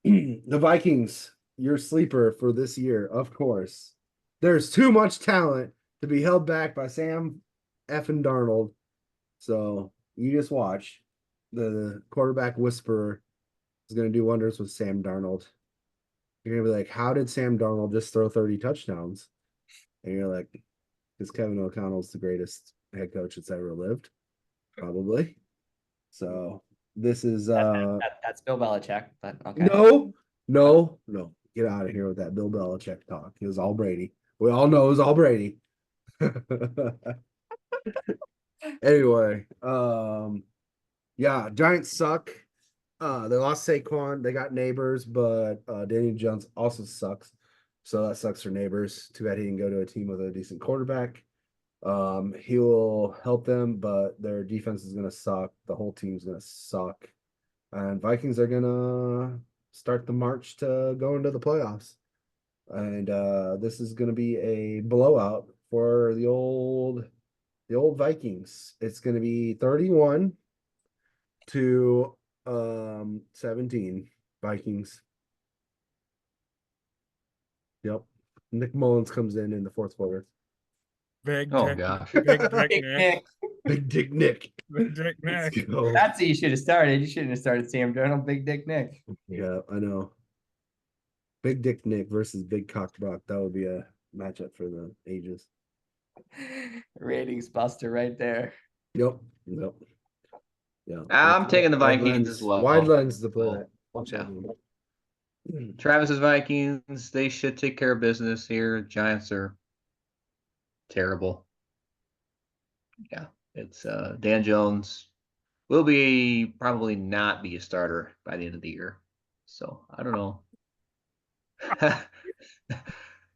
the Vikings, your sleeper for this year, of course. There's too much talent to be held back by Sam effing Darnold. So you just watch. The quarterback whisperer is gonna do wonders with Sam Darnold. You're gonna be like, how did Sam Darnold just throw 30 touchdowns? And you're like, because Kevin O'Connell's the greatest head coach that's ever lived, probably. So this is That's Bill Belichick, but okay. no. Get out of here with that Bill Belichick talk. It was all Brady. We all know it was all Brady. Anyway, yeah, Giants suck. They lost Saquon. They got Neighbors, but Daniel Jones also sucks. So that sucks for Neighbors. Too bad he didn't go to a team with a decent quarterback. He will help them, but their defense is gonna suck. The whole team's gonna suck. And Vikings are gonna start the march to go into the playoffs. And this is gonna be a blowout for the old Vikings. It's gonna be 31 to 17 Vikings. Yep. Nick Mullins comes in the fourth quarter. Big Oh Dick, gosh. Big Dick Big Nick. Nick. Big Dick Nick. Big Dick Let's Nick. go. That's what you should have started. You shouldn't have started Sam Darnold, Big Dick Nick. Yeah, I know. Big Dick Nick versus Big Cock Brock. That would be a matchup for the ages. Ratings buster right there. Yep. Yeah. I'm taking the Wide Vikings lens- as well. Wide lens to play Well, that. yeah. Travis's Vikings, they should take care of business here. Giants are terrible. Yeah, it's Dan Jones will probably not be a starter by the end of the year. So I don't know.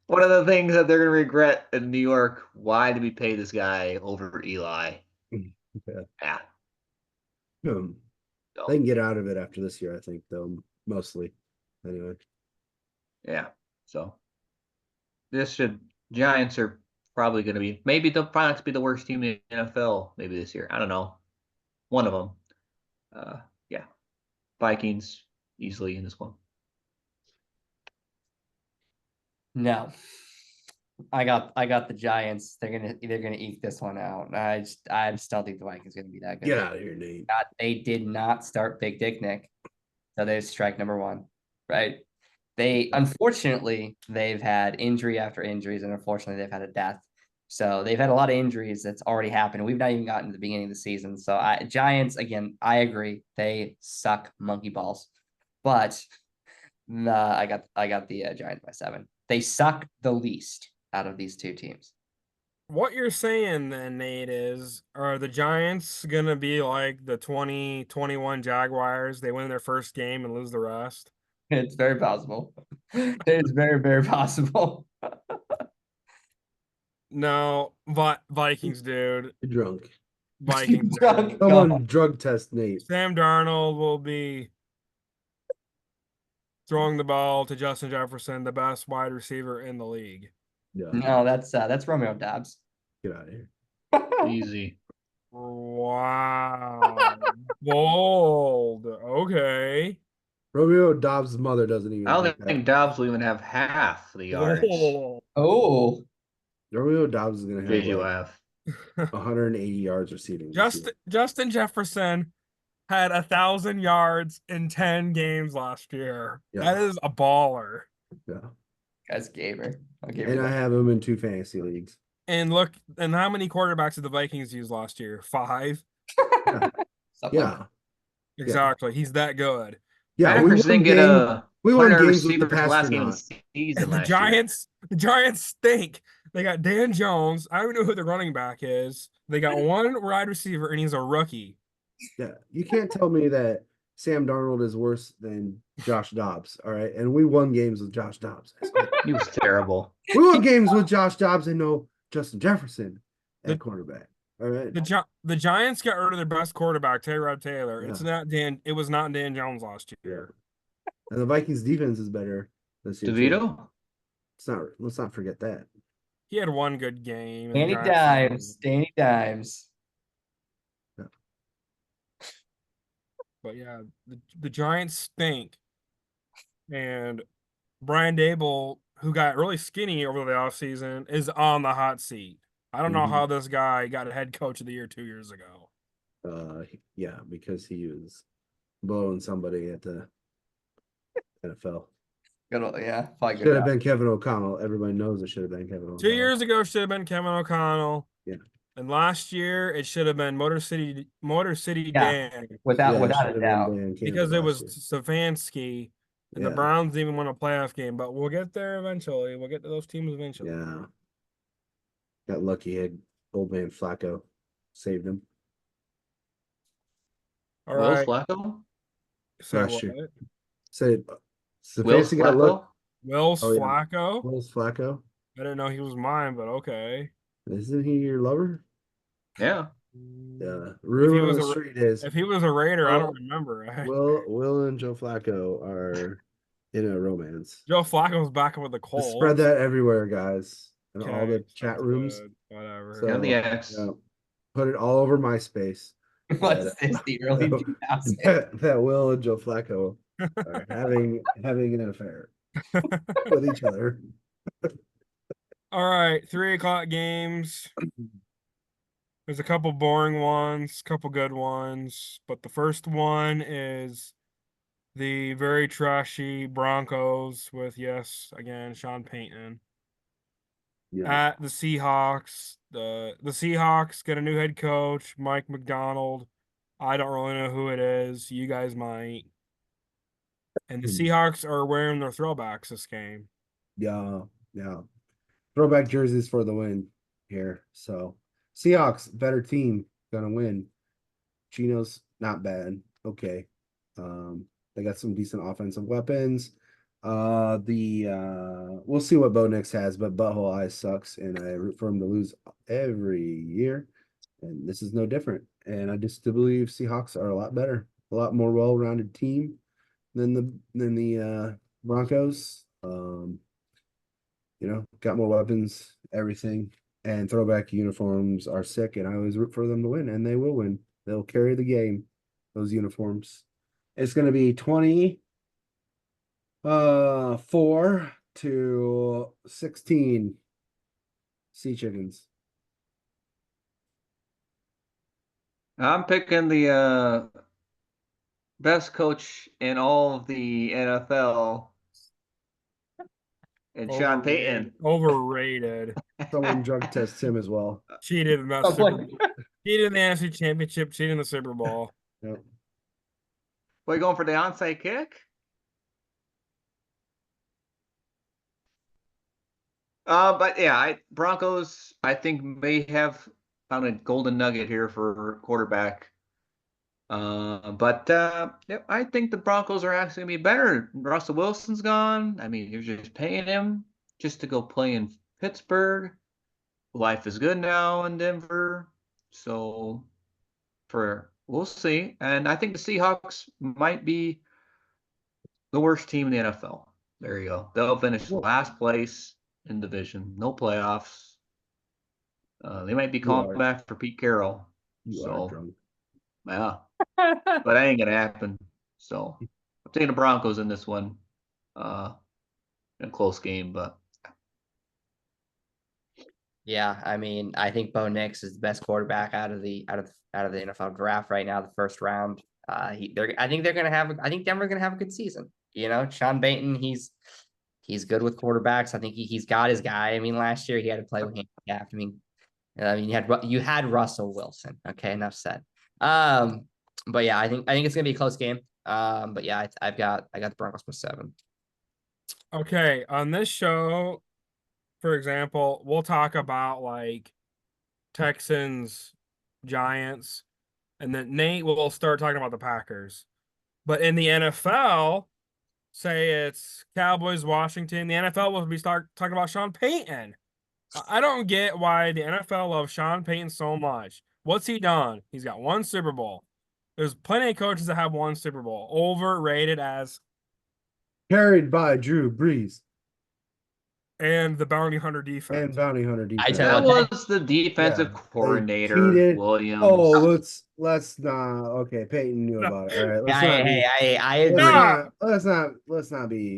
One of the things that they're gonna regret in New York, why did we pay this guy over Eli? Yeah. Um, So, They can get out of it after this year, I think, though, mostly. Anyway. yeah. So Giants are probably gonna be, maybe they'll probably be the worst team in the NFL maybe this year. I don't know. One of them. Yeah. Vikings easily in this one. No. I got the Giants. They're gonna eke this one out. I just don't think the Vikings gonna be that good. Get out of here, Nate. They did not start Big Dick Nick. So there's strike number one. Right. Unfortunately, they've had injury after injuries, and unfortunately, they've had a death. So they've had a lot of injuries that's already happened. We've not even gotten to the beginning of the season. So Giants, again, I agree. They suck monkey balls. But I got the Giants by 7. They suck the least out of these two teams. what you're saying then, Nate, is are the Giants gonna be like the 2021 Jaguars? They win their first game and lose the rest. It's very possible. It's very, very possible. No, but Vikings, dude. You're drunk. Vikings. Drunk. dude. Someone drug test Nate. Sam Darnold will be throwing the ball to Justin Jefferson, the best wide receiver in the league. Yeah, No, that's Romeo Dobbs. get out of here. Easy. Wow. Bold. Okay. Romeo Dobbs' mother doesn't even. I don't think that. think Dobbs will even have half the yards. Oh. Oh, Romeo Dobbs is gonna have JJ like have. 180 yards receiving. this year. Justin Jefferson had 1,000 yards in 10 games last year. Yeah. That is a baller. Yeah, that's gamer. I'll give and you I that. have him in 2 fantasy leagues. And look, and how many quarterbacks did the Vikings use last year? 5. Something like Yeah, Exactly. He's that good. yeah. Packers didn't get a we won punter games with the receiver for last game of Pasternak. the season And the last year. Giants stink. They got Dan Jones. I don't know who the running back is. They got one wide receiver, and he's a rookie. Yeah, you can't tell me that Sam Darnold is worse than Josh Dobbs. All right, and we won games with Josh Dobbs. He was terrible. We won games with Josh Dobbs and no Justin Jefferson at The- quarterback. All right, The Giants got rid of their best quarterback, Tyrod Taylor. Yeah. It's not Dan. It was not Dan Jones last year. and the Vikings defense is better this year. too. DeVito? It's not. Let's not forget that. He had one good game. and the Danny Giants- Dimes. Danny Dimes. But yeah, the Giants stink. And Brian Dable, who got really skinny over the offseason, is on the hot seat. I don't know Mhm. how this guy got a head coach of the year 2 years ago. Yeah, because he was blowing somebody at the NFL. Good, yeah, probably Should good. have job. been Kevin O'Connell. Everybody knows it should have been Kevin O'Connell. 2 years ago should have been Kevin O'Connell. Yeah. And last year it should have been Motor City Yeah. Dan Without Yeah, it without should a have been doubt. Dan Campbell because it was last year. Stefanski and the Yeah. Browns didn't even win a playoff game. But we'll get there eventually. We'll get to those teams eventually. Yeah. Got lucky. Had old man Flacco saved him. All Will right. Flacco? So last year. what? Said Will Stefanski got lucky. Flacco? Will's Oh, yeah. Flacco. Will's Flacco. I didn't know he was mine, but okay. Isn't he your lover? Yeah. Yeah. Rumor was on the a- street is If he was a Raider, I Oh, don't remember. Will and Joe Flacco are in a romance. Joe Flacco's back with the Just Colts. spread that everywhere, guys. In all Okay, the chat sounds rooms. good. Whatever. So, And the X. yeah, put it all over MySpace. What's this? The early 2000s. that Will and Joe Flacco are having an affair with each other. All right, 3 o'clock games. There's a couple boring ones, couple good ones, but the first one is the very trashy Broncos with again Sean Payton Yeah. at the Seahawks. The Seahawks get a new head coach, Mike McDonald. I don't really know who it is. You guys might. And the Seahawks are wearing their throwbacks this game. Yeah. Throwback jerseys for the win here. So Seahawks, better team, gonna win. Chino's not bad. Okay. They got some decent offensive weapons. We'll see what Bo Nix has, but Butthole Eyes sucks, and I root for him to lose every year. And this is no different. And I just believe Seahawks are a lot better, a lot more well-rounded team than the Broncos. Got more weapons, everything, and throwback uniforms are sick, and I always root for them to win, and they will win. They'll carry the game, those uniforms. It's going to be 24-16 Sea Chickens. I'm picking the best coach in all of the NFL. And Sean Payton. Overrated. Someone drug test him as well. Cheated in the Oh, Super boy. Bowl. Cheated in the NFC Championship, cheated in the Super Bowl. Yep. What, you going for the onside kick? But yeah, Broncos, I think may have found a golden nugget here for quarterback. Yep, I think the Broncos are actually gonna be better. Russell Wilson's gone. I mean, you're just paying him just to go play in Pittsburgh. Life is good now in Denver. So we'll see. And I think the Seahawks might be the worst team in the NFL. There you go. They'll finish Whoa. last place in division, no playoffs. They might be You calling are- back for Pete Carroll. You are So drunk. yeah, but that ain't gonna happen. So I'm taking the Broncos in this one. In a close game, but Yeah, I mean, I think Bo Nix is the best quarterback out of the NFL draft right now, the first round. I think I think Denver's gonna have a good season. You know, Sean Payton, he's good with quarterbacks. I think he's got his guy. I mean, last year he had to play with handicapped. I mean, you had Russell Wilson. Okay, enough said. But yeah, I think it's gonna be a close game. But yeah, I got the Broncos plus 7. Okay, on this show, for example, we'll talk about like Texans, Giants, and then Nate will start talking about the Packers. But in the NFL, say it's Cowboys, Washington, the NFL will be start talking about Sean Payton. I don't get why the NFL loves Sean Payton so much. What's he done? He's got one Super Bowl. There's plenty of coaches that have one Super Bowl. Overrated as Carried by Drew Brees and the bounty hunter defense. and Bounty Hunter defense. tell that you what, was the defensive Yeah, they coordinator, cheated. Williams. Oh, let's not. Okay, Peyton knew about it. All right, let's not be. I agree.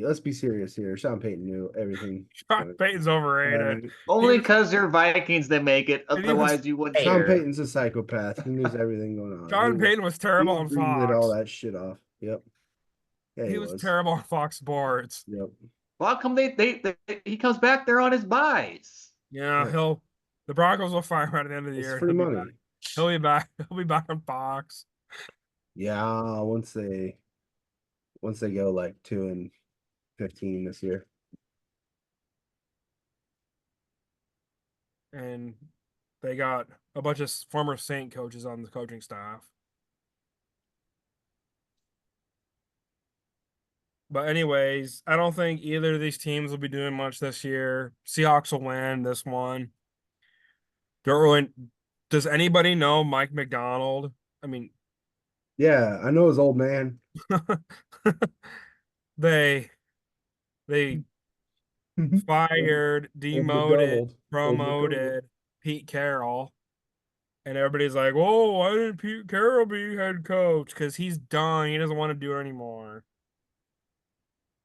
Let's be serious here. Sean Payton knew everything. Sean Payton's overrated. Only because they're Vikings they make it. And he was- Otherwise, you wouldn't Hey, Sean care. Payton's a psychopath. He knows everything going on. Sean Payton was terrible on He read all Fox. that shit off. Yep. Yeah, He was terrible on Fox Sports. Yep. Well, how come he comes back there on his buys? Yeah, Yeah. the Broncos will fire him at the end of the It's year. free He'll be money. back. He'll be back. He'll be back on Fox. Yeah, once they go like 2-15 this year. And they got a bunch of former Saint coaches on the coaching staff. But anyways, I don't think either of these teams will be doing much this year. Seahawks will win this one. Don't really. Does anybody know Mike McDonald? I mean, Yeah, I know his old man. they fired, demoted, Old McDonald. promoted Pete Carroll. And everybody's like, "Whoa, why didn't Pete Carroll be head coach? Because he's done. He doesn't want to do it anymore."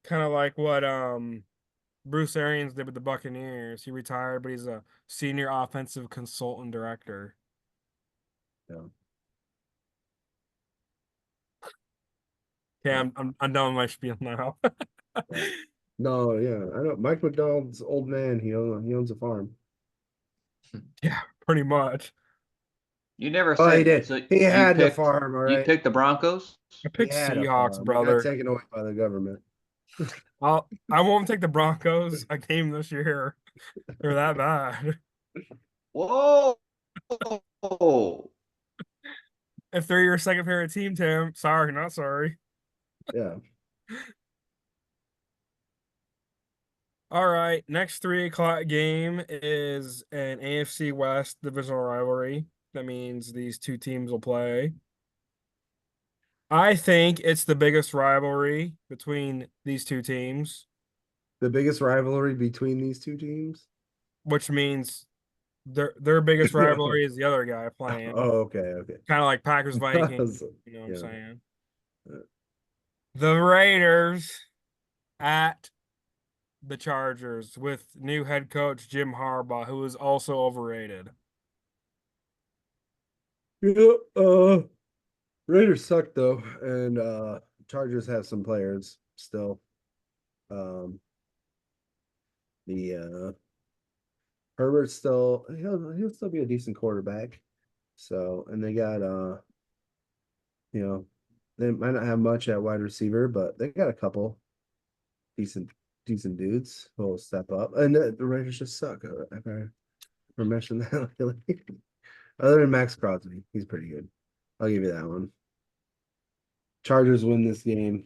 Kind of like what Bruce Arians did with the Buccaneers. He retired, but he's a senior offensive consultant director. Yeah. Okay, I'm done with my spiel now. No, yeah, I know Mike McDonald's old man. He owns a farm. Yeah, pretty much. You never Oh, said he did. So He you had the picked- farm. All You right. picked the Broncos. I picked He had a Seahawks, farm. He got brother. taken away by the government. I won't take the Broncos a game this year. They're that bad. Whoa! If they're your second favorite team, Tim, sorry, not sorry. Yeah. All right, next 3 o'clock game is an AFC West divisional rivalry. That means these two teams will play. I think it's the biggest rivalry between these two teams, The biggest rivalry between these two teams. which means their biggest rivalry is the other guy playing. Oh, okay. Kind of like Packers Vikings. You know what I'm Yeah. saying? Yeah. The Raiders at the Chargers with new head coach Jim Harbaugh, who is also overrated. Yeah. Raiders suck though, and Chargers have some players still. The Herbert's still he'll still be a decent quarterback. So, and they got they might not have much at wide receiver, but they got a couple decent decent dudes who will step up, and the Raiders just suck. I mentioned that lately. Other than Max Crosby, he's pretty good. I'll give you that one. Chargers win this game.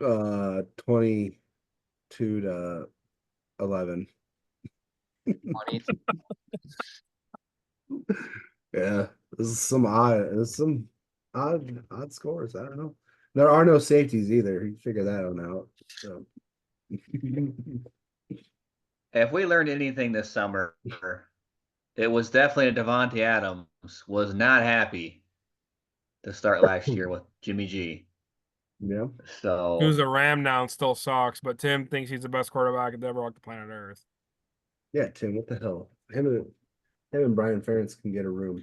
22-11. 20. Yeah, there's some odd scores. I don't know. There are no safeties either. You can figure that one out. So If we learned anything this summer, it was definitely that Devontae Adams was not happy to start last year with Jimmy G. yeah. So Who's a Ram now and still sucks, but Tim thinks he's the best quarterback that ever walked the planet Earth. Yeah, Tim, what the hell? Him and Brian Ferentz can get a room.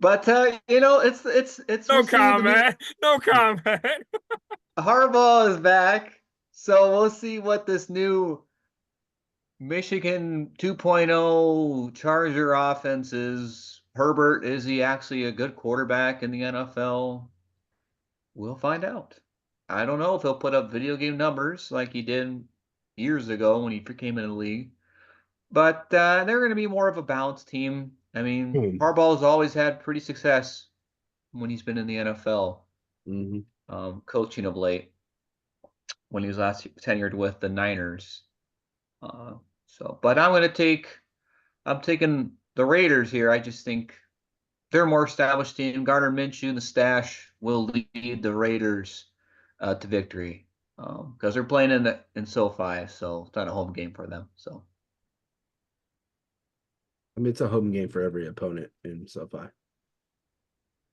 but it's No we'll see. comment. No comment. Harbaugh is back, so we'll see what this new Michigan 2.0 Charger offense is. Herbert, is he actually a good quarterback in the NFL? We'll find out. I don't know if he'll put up video game numbers like he did years ago when he came in the league. But they're going to be more of a balanced team. I mean, Harbaugh's always had pretty success when he's been in the NFL, coaching of late, when he was last tenured with the Niners. But I'm taking the Raiders here. I just think they're a more established team. Gardner Minshew and the stash will lead the Raiders to victory because they're playing in SoFi, so it's not a home game for them. So, I mean, it's a home game for every opponent in SoFi.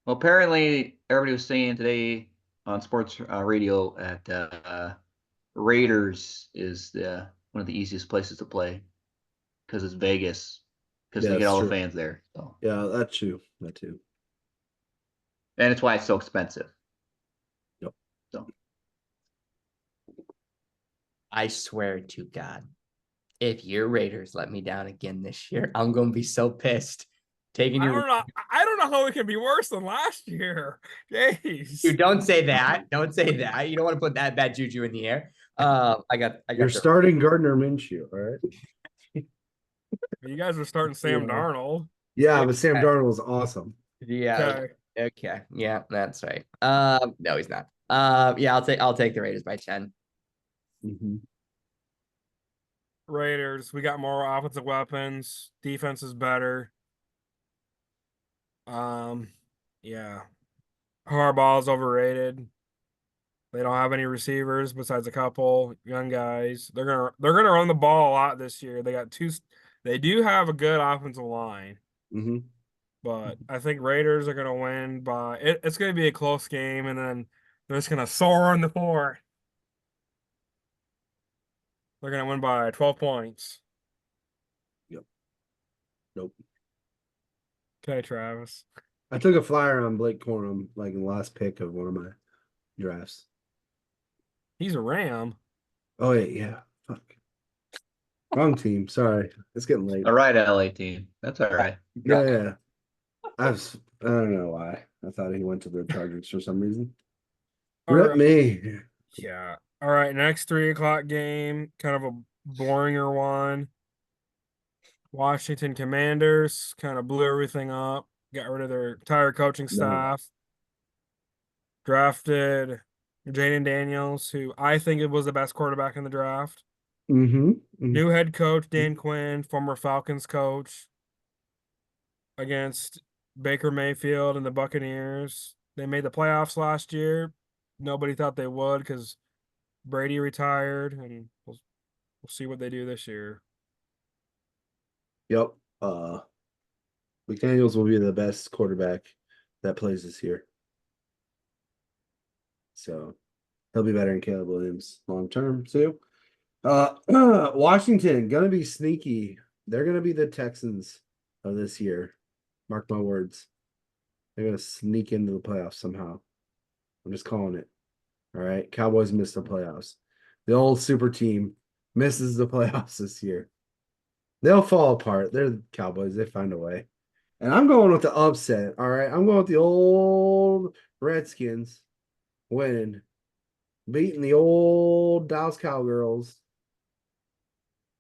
well, apparently everybody was saying today on sports radio at Raiders is one of the easiest places to play because it's Vegas, because Yeah, they get that's all true. the fans there. So, Yeah, that's true. That too. and it's why it's so expensive. Yep. So, I swear to God, if your Raiders let me down again this year, I'm gonna be so pissed. Taking I your don't know how it can be worse than last year. Jeez. You don't say that. Don't say that. You don't want to put that bad juju in the air. I got You're the starting Gardner Minshew, all right? You guys are starting Sam Yeah. Darnold. Yeah, but Sam Darnold is awesome. Yeah. Okay. Okay. Yeah, that's right. No, he's not. Yeah, I'll take the Raiders by 10. Raiders, we got more offensive weapons. Defense is better. Yeah. Harbaugh's overrated. They don't have any receivers besides a couple young guys. They're gonna run the ball a lot this year. They do have a good offensive line. But I think Raiders are gonna win by it's gonna be a close game, and then they're just gonna soar on the floor. They're gonna win by 12 points. Yep. Nope. Okay, Travis. I took a flyer on Blake Corum like in the last pick of one of my drafts. He's a Ram. Oh wait, yeah. Fuck. Wrong team. Sorry. It's getting late. all right, LA team. That's all right. Yeah. I don't know why. I thought he went to the Chargers for some reason. Rip me. Yeah. All right. Next 3 o'clock game, kind of a boringer one. Washington Commanders kind of blew everything up, got rid of their entire coaching staff. Drafted Jaden Daniels, who I think it was the best quarterback in the draft. New head coach Dan Quinn, former Falcons coach, against Baker Mayfield and the Buccaneers. They made the playoffs last year. Nobody thought they would because Brady retired, and we'll see what they do this year. Yep. McDaniels will be the best quarterback that plays this year. So he'll be better than Caleb Williams long term too. Washington gonna be sneaky. They're gonna be the Texans of this year. Mark my words. They're gonna sneak into the playoffs somehow. I'm just calling it. All right. Cowboys missed the playoffs. The old super team misses the playoffs this year. They'll fall apart. They're the Cowboys. They find a way. And I'm going with the upset. All right. I'm going with the old Redskins winning, beating the old Dallas Cowgirls.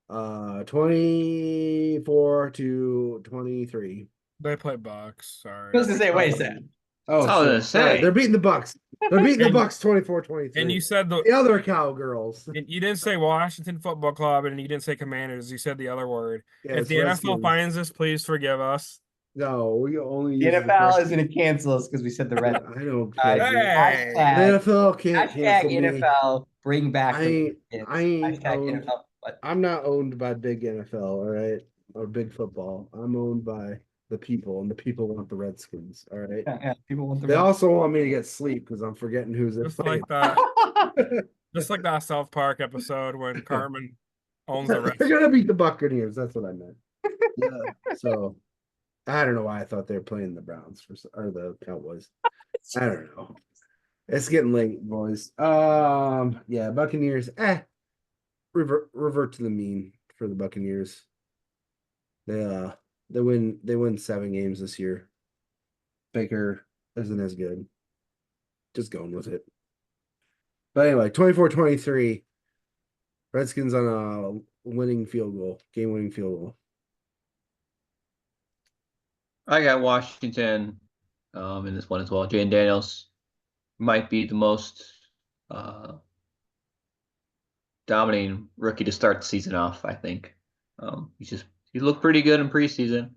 24-23. They play Bucks. Sorry. I was gonna say, wait a second. Oh, I was shit. gonna Sorry. say. They're beating the Bucks. They're beating the And- Bucks 24-23. And you said the other Cowgirls. you didn't say Washington Football Club, and you didn't say Commanders. You said the other word. Yeah, If it's the NFL Redskins. finds this, please forgive us. No, we only The use NFL is gonna cancel us because we said the red. I don't care. Hey. The Hashtag, NFL can't cancel me. NFL, bring back I the ain't, Redskins. I ain't Hashtag owned. NFL. But I'm not owned by big NFL, all right, or big football. I'm owned by the people, and the people want the Redskins, all right. yeah, people want the They Red- also want me to get sleep because I'm forgetting who's in Just like that. Just like that South Park episode when Cartman owns the rest. They're gonna beat the Buccaneers. That's what I meant. Yeah. So I don't know why I thought they were playing the Browns or the Cowboys. I don't know. It's getting late, boys. Yeah, Buccaneers. Revert to the mean for the Buccaneers. They win 7 games this year. Baker isn't as good. Just going with it. But anyway, 24-23. Redskins on a winning field goal, game-winning field goal. I got Washington in this one as well. Jane Daniels might be the most dominating rookie to start the season off, I think. He looked pretty good in preseason.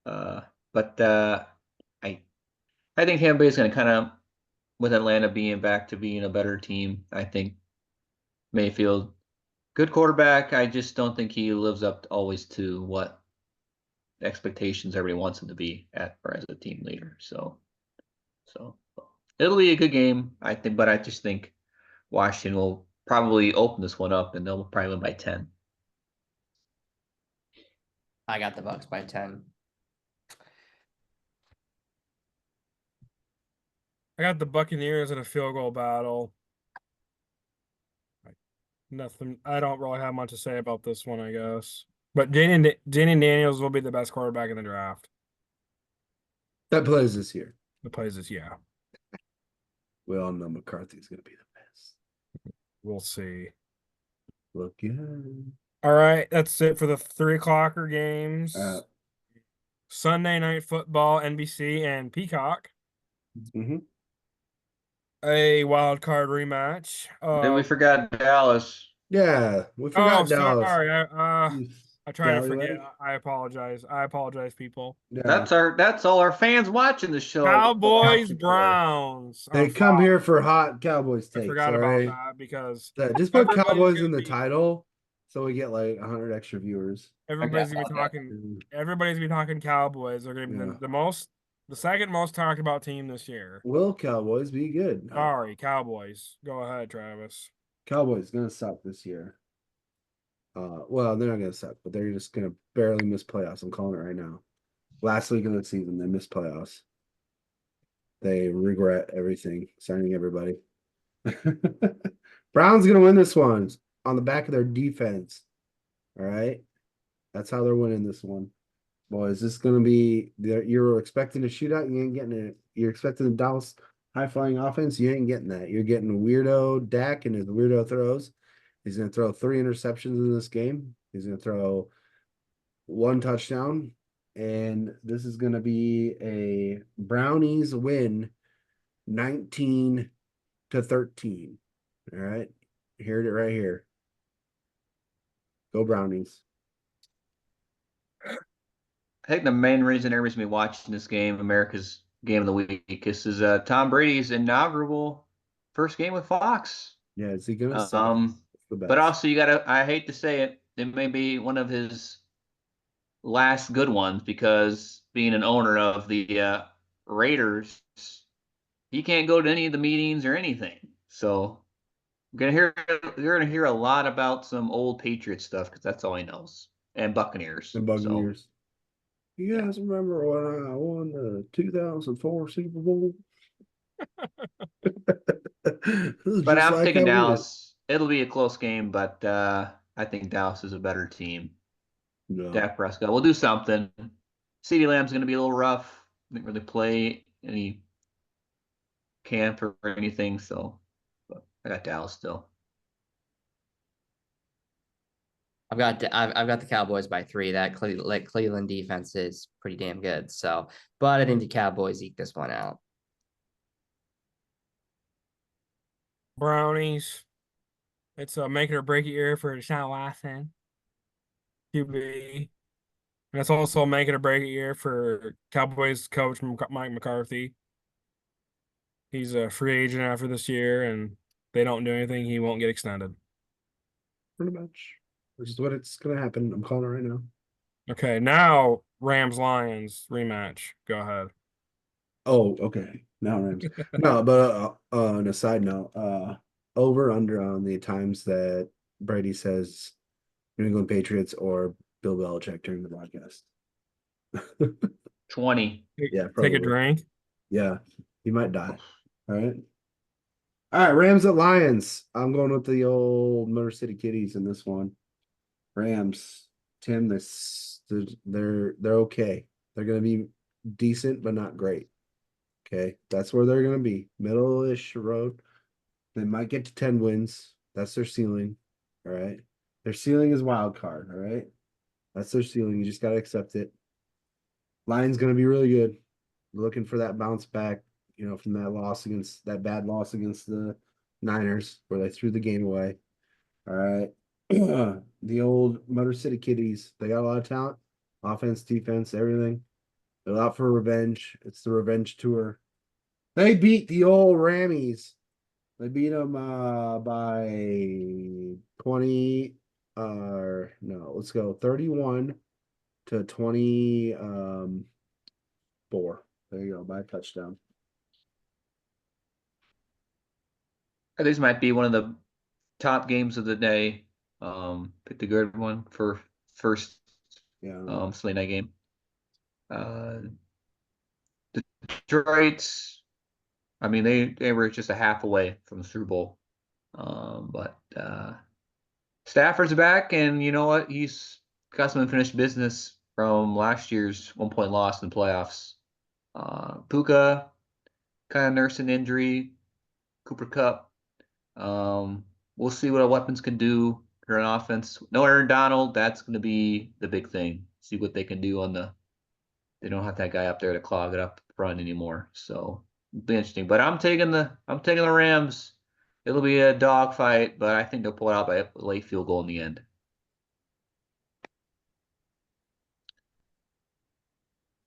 But I think Tampa Bay is going to kind of, with Atlanta being back to being a better team, I think Mayfield, good quarterback. I just don't think he lives up always to what expectations everybody wants him to be or as a team leader. So it'll be a good game, I think, but I just think Washington will probably open this one up and they'll probably win by 10. I got the Bucks by 10. I got the Buccaneers in a field goal battle. Nothing. I don't really have much to say about this one, I guess. But Jane Daniels will be the best quarterback in the draft. That plays this year. The plays this, yeah. We all know McCarthy's going to be the best. We'll see. Look good. All right, that's it for the 3-o'clocker games. Sunday Night Football, NBC and Peacock. Mm-hmm. A wild card rematch. Then we forgot Dallas. Yeah, we forgot Dallas. Sorry. I tried to forget. Scallywag. I apologize. I apologize, people. Yeah. That's all our fans watching the show. Cowboys Browns. They on come Fox. here for hot Cowboys I takes. forgot all about right? that because Yeah, just put everybody's Cowboys gonna in the be- title so we get like 100 extra viewers. everybody's gonna be Okay. talking. Everybody's gonna be talking Cowboys. They're gonna be Yeah. the second most talked about team this year. Will Cowboys be good? No. Sorry, Cowboys. Go ahead, Travis. Cowboys gonna suck this year. Well, they're not gonna suck, but they're just gonna barely miss playoffs. I'm calling it right now. Last week of the season, they missed playoffs. They regret everything, signing everybody. Browns gonna win this one on the back of their defense. All right, that's how they're winning this one. Boys, this is gonna be. You're expecting a shootout. You ain't getting it. You're expecting the Dallas high flying offense. You ain't getting that. You're getting weirdo Dak and his weirdo throws. He's going to throw 3 interceptions in this game. He's going to throw 1 touchdown. And this is going to be a Brownies win 19-13. All right. You heard it right here. Go Brownies. I think the main reason everybody's gonna be watching this game, America's game of the week, this is Tom Brady's inaugural first game with Fox. Yeah, is he going to suck? But also I hate to say it, it may be one of his last good ones because being an owner of the Raiders, he can't go to any of the meetings or anything. So you're gonna hear a lot about some old Patriot stuff because that's all he knows. And Buccaneers. And Buccaneers. You guys remember when I won the 2004 Super Bowl? But I'm thinking Dallas. It'll be a close game, but I think Dallas is a better team. No. Dak Prescott will do something. CeeDee Lamb's going to be a little rough. Didn't really play any camp or anything, so but I got Dallas still. I've got the Cowboys by 3. That Cleveland defense is pretty damn good. So, but I think the Cowboys eke this one out. Brownies. It's a make it or break it year for Deshaun Watson. QB. And it's also a make it or break it year for Cowboys coach Mike McCarthy. He's a free agent after this year, and they don't do anything, he won't get extended. Pretty much. Which is what it's gonna happen. I'm calling it right now. Okay, now Rams Lions rematch. Go ahead. Oh, okay. Now Rams. No, but on a side note, over under on the times that Brady says New England Patriots or Bill Belichick during the broadcast. 20. Yeah, Take probably. a drink. Yeah, he might die. All right. All right, Rams at Lions. I'm going with the old Motor City Kitties in this one. Rams, Tim, they're okay. They're gonna be decent, but not great. Okay, that's where they're gonna be. Middle-ish road. They might get to 10 wins. That's their ceiling. All right. Their ceiling is wild card. All right. That's their ceiling. You just gotta accept it. Lions gonna be really good. Looking for that bounce back, from that bad loss against the Niners where they threw the game away. All right. The old Motor City Kitties, they got a lot of talent, offense, defense, everything. They're out for revenge. It's the revenge tour. They beat the old Rammies. They beat them by 20 no, let's go 31 to 20 4. There you go, by a touchdown. This might be one of the top games of the day. Pick the good one for first Yeah. Sunday night game. Detroit, I mean they were just a half away from the Super Bowl. But Stafford's back, and you know what? He's got some unfinished business from last year's 1-point loss in the playoffs. Puka kind of nursed an injury. Cooper Cup. We'll see what our weapons can do for an offense. No Aaron Donald, that's going to be the big thing. See what they can do they don't have that guy up there to clog it up front anymore. So it'll be interesting. But I'm taking the Rams. It'll be a dogfight, but I think they'll pull it out by a late field goal in the end.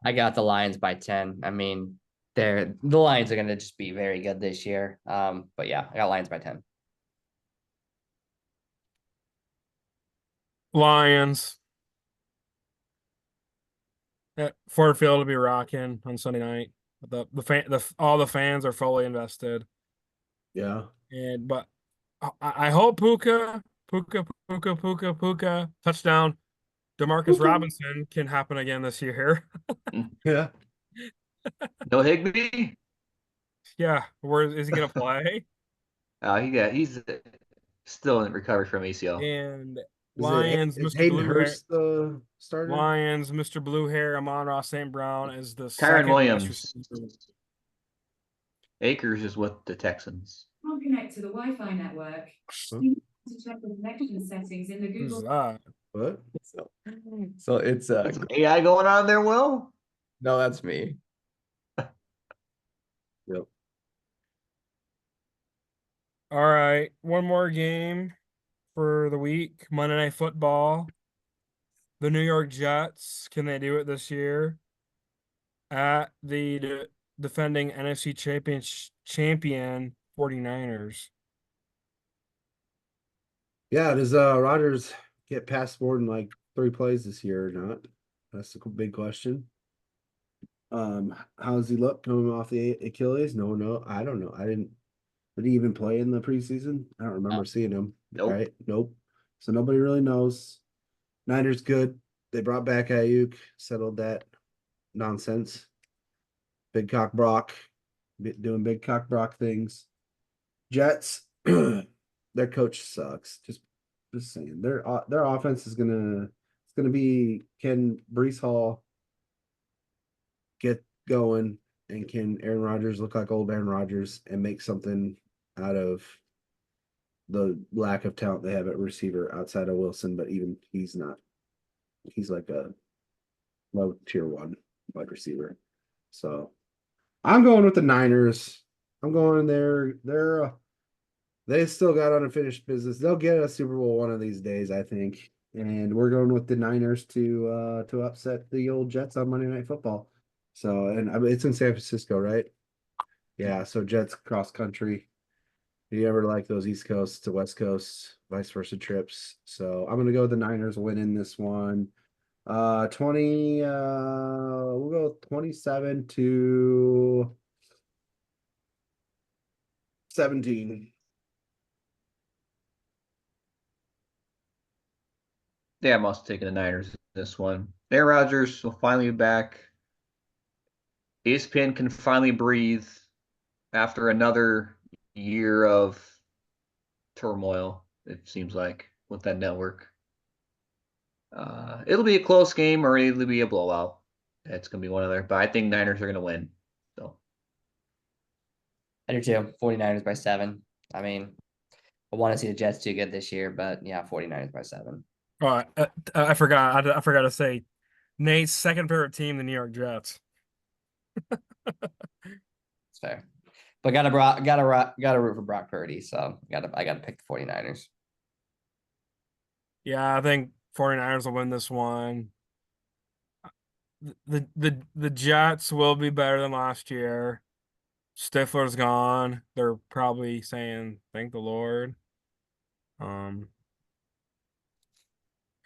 I got the Lions by 10. I mean, the Lions are gonna just be very good this year. But yeah, I got Lions by 10. Lions. Ford Field will be rocking on Sunday night. All the fans are fully invested. Yeah. But I hope Puka touchdown. Demarcus Robinson can happen again this year. Yeah. No Higbee? Yeah, where is he gonna play? He's still in recovery from ACL. And Is Lions, is Mr. Hayden Blue Hair. Hurst the starter? Lions, Mr. Blue Hair, Amon-Ra St. Brown is the Kyron second best Williams. receiver. Akers is with the Texans. Can't connect to the Wi-Fi network. Huh? You need to check the connection settings in the Who's Google. that? What? So it's Some AI going on there, Will? no, that's me. Yep. All right, one more game for the week. Monday Night Football. The New York Jets, can they do it this year? At the defending NFC champion 49ers. Yeah, does Rodgers get past more than like 3 plays this year or not? That's the big question. How does he look coming off the Achilles? No, I don't know. Did he even play in the preseason? I don't remember seeing him. Nope. All right, nope. So nobody really knows. Niners good. They brought back Ayuk, settled that nonsense. Big cock Brock, doing big cock Brock things. Jets, their coach sucks. Just saying, their offense is gonna be can Brees Hall get going, and can Aaron Rodgers look like old Aaron Rodgers and make something out of the lack of talent they have at receiver outside of Wilson? But even he's not. He's like a low tier 1 wide receiver. So I'm going with the Niners. I'm going there. They still got unfinished business. They'll get a Super Bowl one of these days, I think. And we're going with the Niners to upset the old Jets on Monday Night Football. So, and I mean, it's in San Francisco, right? Yeah. So Jets cross country. Do you ever like those East Coast to West Coast, vice versa trips? So I'm gonna go with the Niners winning this one. 20. We'll go 27 to 17. Yeah, I'm also taking the Niners this one. Aaron Rodgers will finally be back. ESPN can finally breathe after another year of turmoil, it seems like, with that network. It'll be a close game or it'll be a blowout. It's gonna be one of there, but I think Niners are gonna win. So I do too. 49ers by 7. I mean, I want to see the Jets do good this year, but yeah, 49ers by 7. Oh, I forgot. I forgot to say, Nate's second favorite team, the New York Jets. It's fair. But gotta root for Brock Purdy, so I gotta pick the 49ers. Yeah, I think 49ers will win this one. The Jets will be better than last year. Stifler's gone. They're probably saying thank the Lord.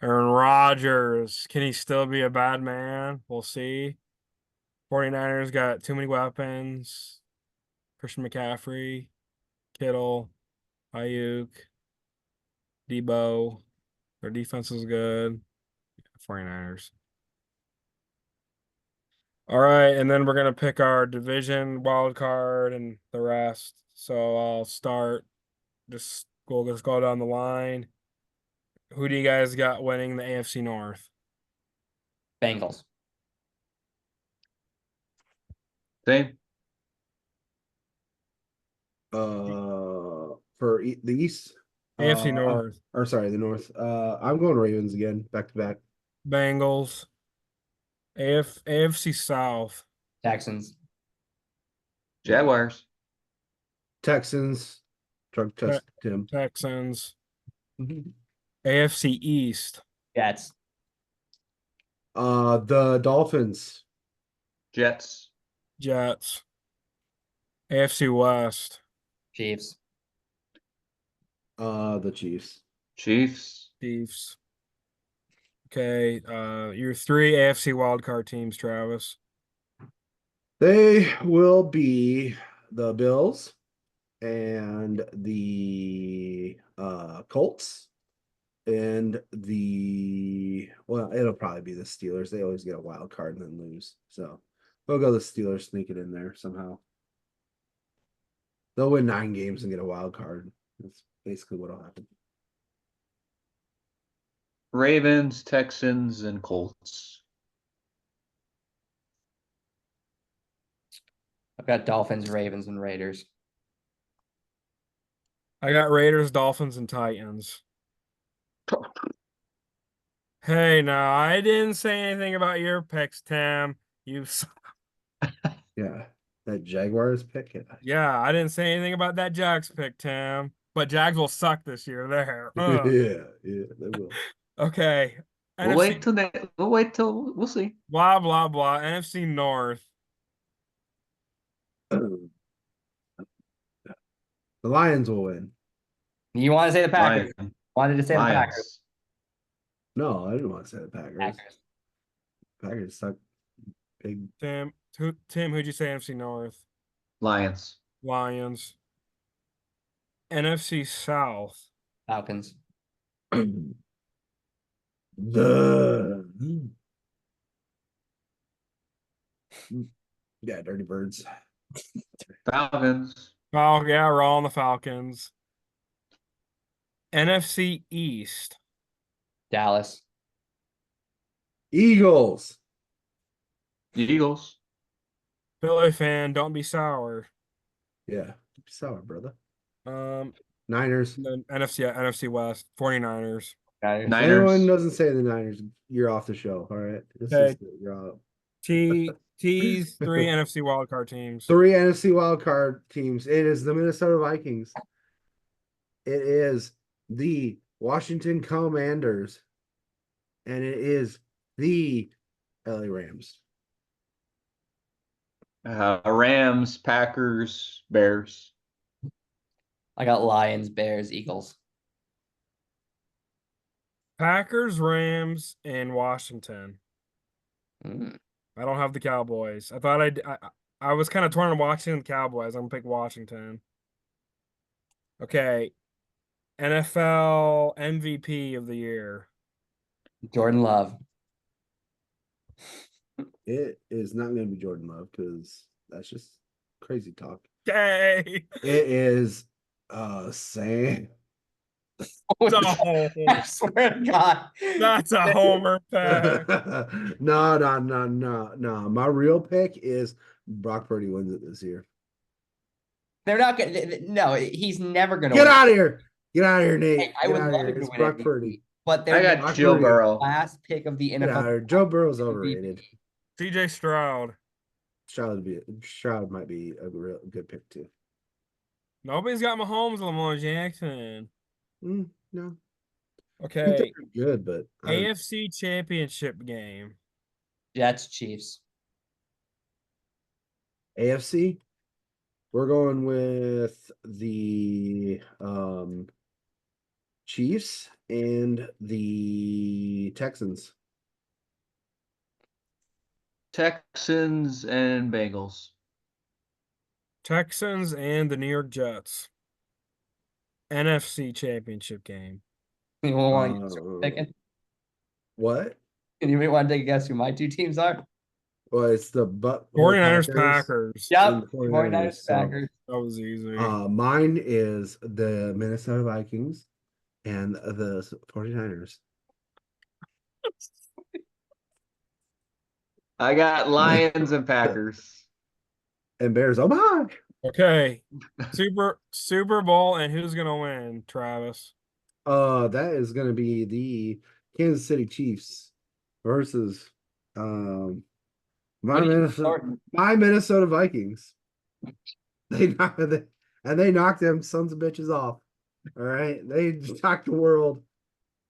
Aaron Rodgers, can he still be a bad man? We'll see. 49ers got too many weapons. Christian McCaffrey, Kittle, Ayuk, Debo. Their defense is good. 49ers. All right, and then we're gonna pick our division wild card and the rest. So I'll start. We'll just go down the line. Who do you guys got winning the AFC North? Bengals. The same. East. AFC North. Or sorry, the North. I'm going Ravens again, back to back. Bengals. AFC South. Texans. Jaguars. Texans. Drug test Tim. Texans. AFC East. Jets. The Dolphins. Jets. Jets. AFC West. Chiefs. The Chiefs. Chiefs. Chiefs. Okay, your 3 AFC wildcard teams, Travis. They will be the Bills and the Colts and it'll probably be the Steelers. They always get a wild card and then lose. So we'll go the Steelers, sneak it in there somehow. They'll win 9 games and get a wild card. That's basically what'll happen. Ravens, Texans, and Colts. I've got Dolphins, Ravens, and Raiders. I got Raiders, Dolphins, and Titans. Hey, now I didn't say anything about your picks, Tim. Yeah. That Jaguars pick. Yeah, I didn't say anything about that Jags pick, Tim. But Jags will suck this year. There. Yeah, they will. Okay. We'll wait till we'll see. Blah blah blah. NFC North. The Lions will win. You want to say the Packers? Lions. Wanted to say the Packers. Lions. No, I didn't want to say the Packers. Packers. Packers suck big. Tim, who'd you say NFC North? Lions. Lions. NFC South. Falcons. Yeah, Dirty Birds. Falcons. Oh, yeah, we're all on the Falcons. NFC East. Dallas. Eagles. Eagles. Philly fan, don't be sour. Yeah, sour brother. Um, Niners. then NFC West, 49ers. Guys. If anyone Niners. doesn't say the Niners, you're off the show. All right, this Okay. is you're out. T's 3 NFC wildcard teams. 3 NFC wildcard teams. It is the Minnesota Vikings. It is the Washington Commanders. And it is the LA Rams. Rams, Packers, Bears. I got Lions, Bears, Eagles. Packers, Rams, and Washington. Mm. I don't have the Cowboys. I thought I was kind of torn on Washington and Cowboys. I'm gonna pick Washington. Okay. NFL MVP of the year. Jordan Love. It is not going to be Jordan Love because that's just crazy talk. Yay! It is Sam. No, I swear to God. that's a homer pick. No. My real pick is Brock Purdy wins it this year. They're not gonna. No, he's never gonna Get win. out of here. Get out of here, Nate. Hey, I Get would out of love here. him to It's win Brock MVP, Purdy. but I they're got Brock Joe Purdy. Burrow. last pick of the Get out of NFL. here. Joe Burrow's MVP. overrated. CJ Stroud. Stroud might be a real good pick too. Nobody's got Mahomes, Lamar Jackson. No. I think Okay. they're good, but I don't- AFC Championship game. Jets, Chiefs. AFC, we're going with the Chiefs and the Texans. Texans and Bengals. Texans and the New York Jets. NFC Championship game. You want to guess who I'm picking? What? And you want to take a guess who my two teams are? Well, it's the 49ers, Packers. Yep. And the 49ers, so, Packers. That was easy. Mine is the Minnesota Vikings and the 49ers. I got Lions and Packers. And Bears. Oh my! Okay. Super Bowl, and who's gonna win, Travis? That is gonna be the Kansas City Chiefs versus my What do you Minnesota Vikings. They knocked them sons of bitches off. All right, they shocked the world.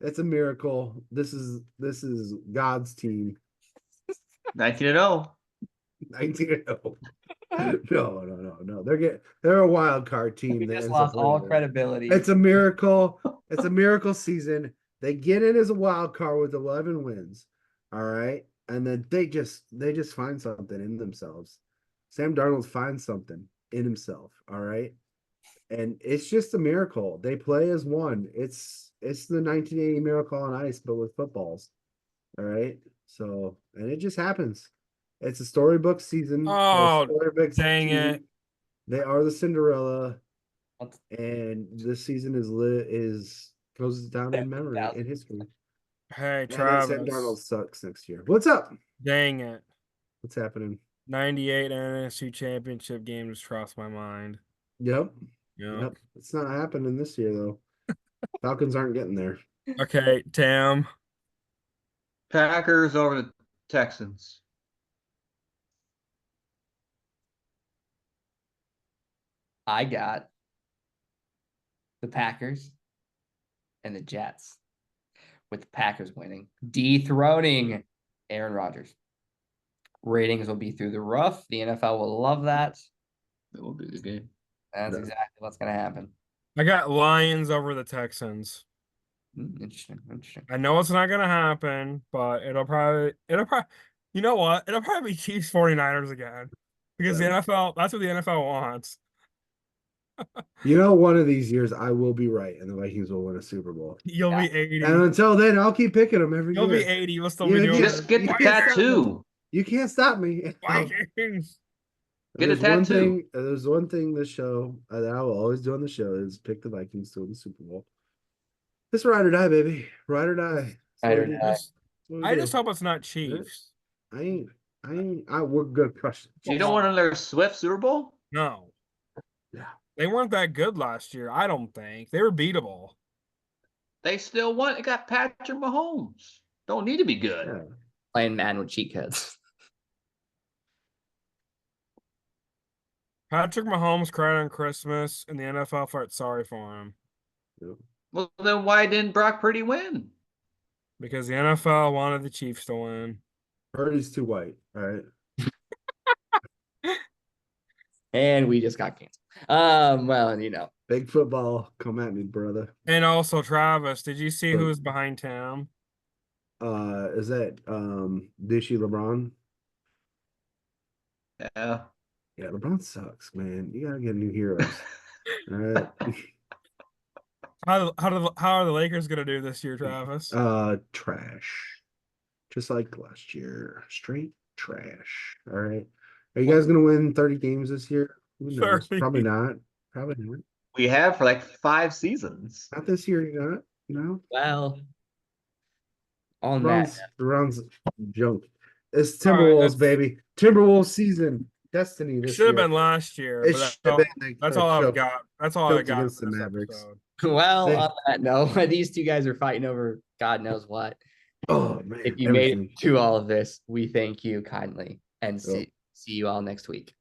It's a miracle. This is God's team. 19-0. 19-0. No. They're a wild card team. We that just ends lost up all winning. credibility. It's a miracle. It's a miracle season. They get in as a wild card with 11 wins. All right. And then they just find something in themselves. Sam Darnold finds something in himself. All right. And it's just a miracle. They play as one. It's the 1980 Miracle on Ice, but with footballs. All right. So, and it just happens. It's a storybook season. Oh, storybook dang it. They are the Cinderella. What? And this season goes down in memory in history. Hey, And then Sam Darnold Travis. sucks next year. What's up? Dang it. What's happening? 98 NFC Championship game just crossed my mind. Yep. Yep. It's not happening this year though. Falcons aren't getting there. Okay, Tam. Packers over the Texans. I got the Packers and the Jets, with the Packers winning, dethroning Aaron Rodgers. Ratings will be through the roof. The NFL will love that. That will be the game. That's Yeah. exactly what's going to happen. I got Lions over the Texans. Interesting. I know it's not gonna happen, but it'll probably you know what? It'll probably be Chiefs 49ers again. Because the NFL, that's what the NFL wants. One of these years I will be right and the Vikings will win a Super Bowl. You'll be 80. And until then, I'll keep picking them every You'll year. be 80. You'll still Yeah, be doing Just it. get the tattoo. You can't stop me. Vikings. Get a tattoo. There's one thing this show that I will always do on the show is pick the Vikings to win the Super Bowl. It's ride or die, baby. Ride or die. Ride or That's die. what we I do. just hope it's not Chiefs. I ain't. We're good crush. You don't want another Swift Super Bowl? No. Yeah. They weren't that good last year, I don't think. They were beatable. They still won. It got Patrick Mahomes. Don't need to be good. Yeah. Playing Madden with cheat codes. Patrick Mahomes cried on Christmas, and the NFL felt sorry for him Well, then why didn't Brock Purdy win? because the NFL wanted the Chiefs to win. Purdy's too white. All right. And we just got canceled. Well, you know. Big football. Come at me, brother. And also, Travis, did you see who was behind Tim? Is that Dishy LeBron? Yeah. Yeah, LeBron sucks, man. You gotta get new heroes. All right. How are the Lakers gonna do this year, Travis? Trash. Just like last year. Straight trash. All right. Are you guys gonna win 30 games this year? Who knows? 30. Probably not. Probably not. We have for like 5 seasons. Not this year, you got no. Well, on that. LeBron's junk. It's All right, Timberwolves, that's- Baby. Timberwolves season. Destiny It this should have year. been last year. It but should have been. that's all I've got. That's all I choked got against for the this Mavericks. episode. Well, They- on that note, these two guys are fighting over God knows what. Oh man. If you made everything. it to all of this, we thank you kindly and Cool. see you all next week.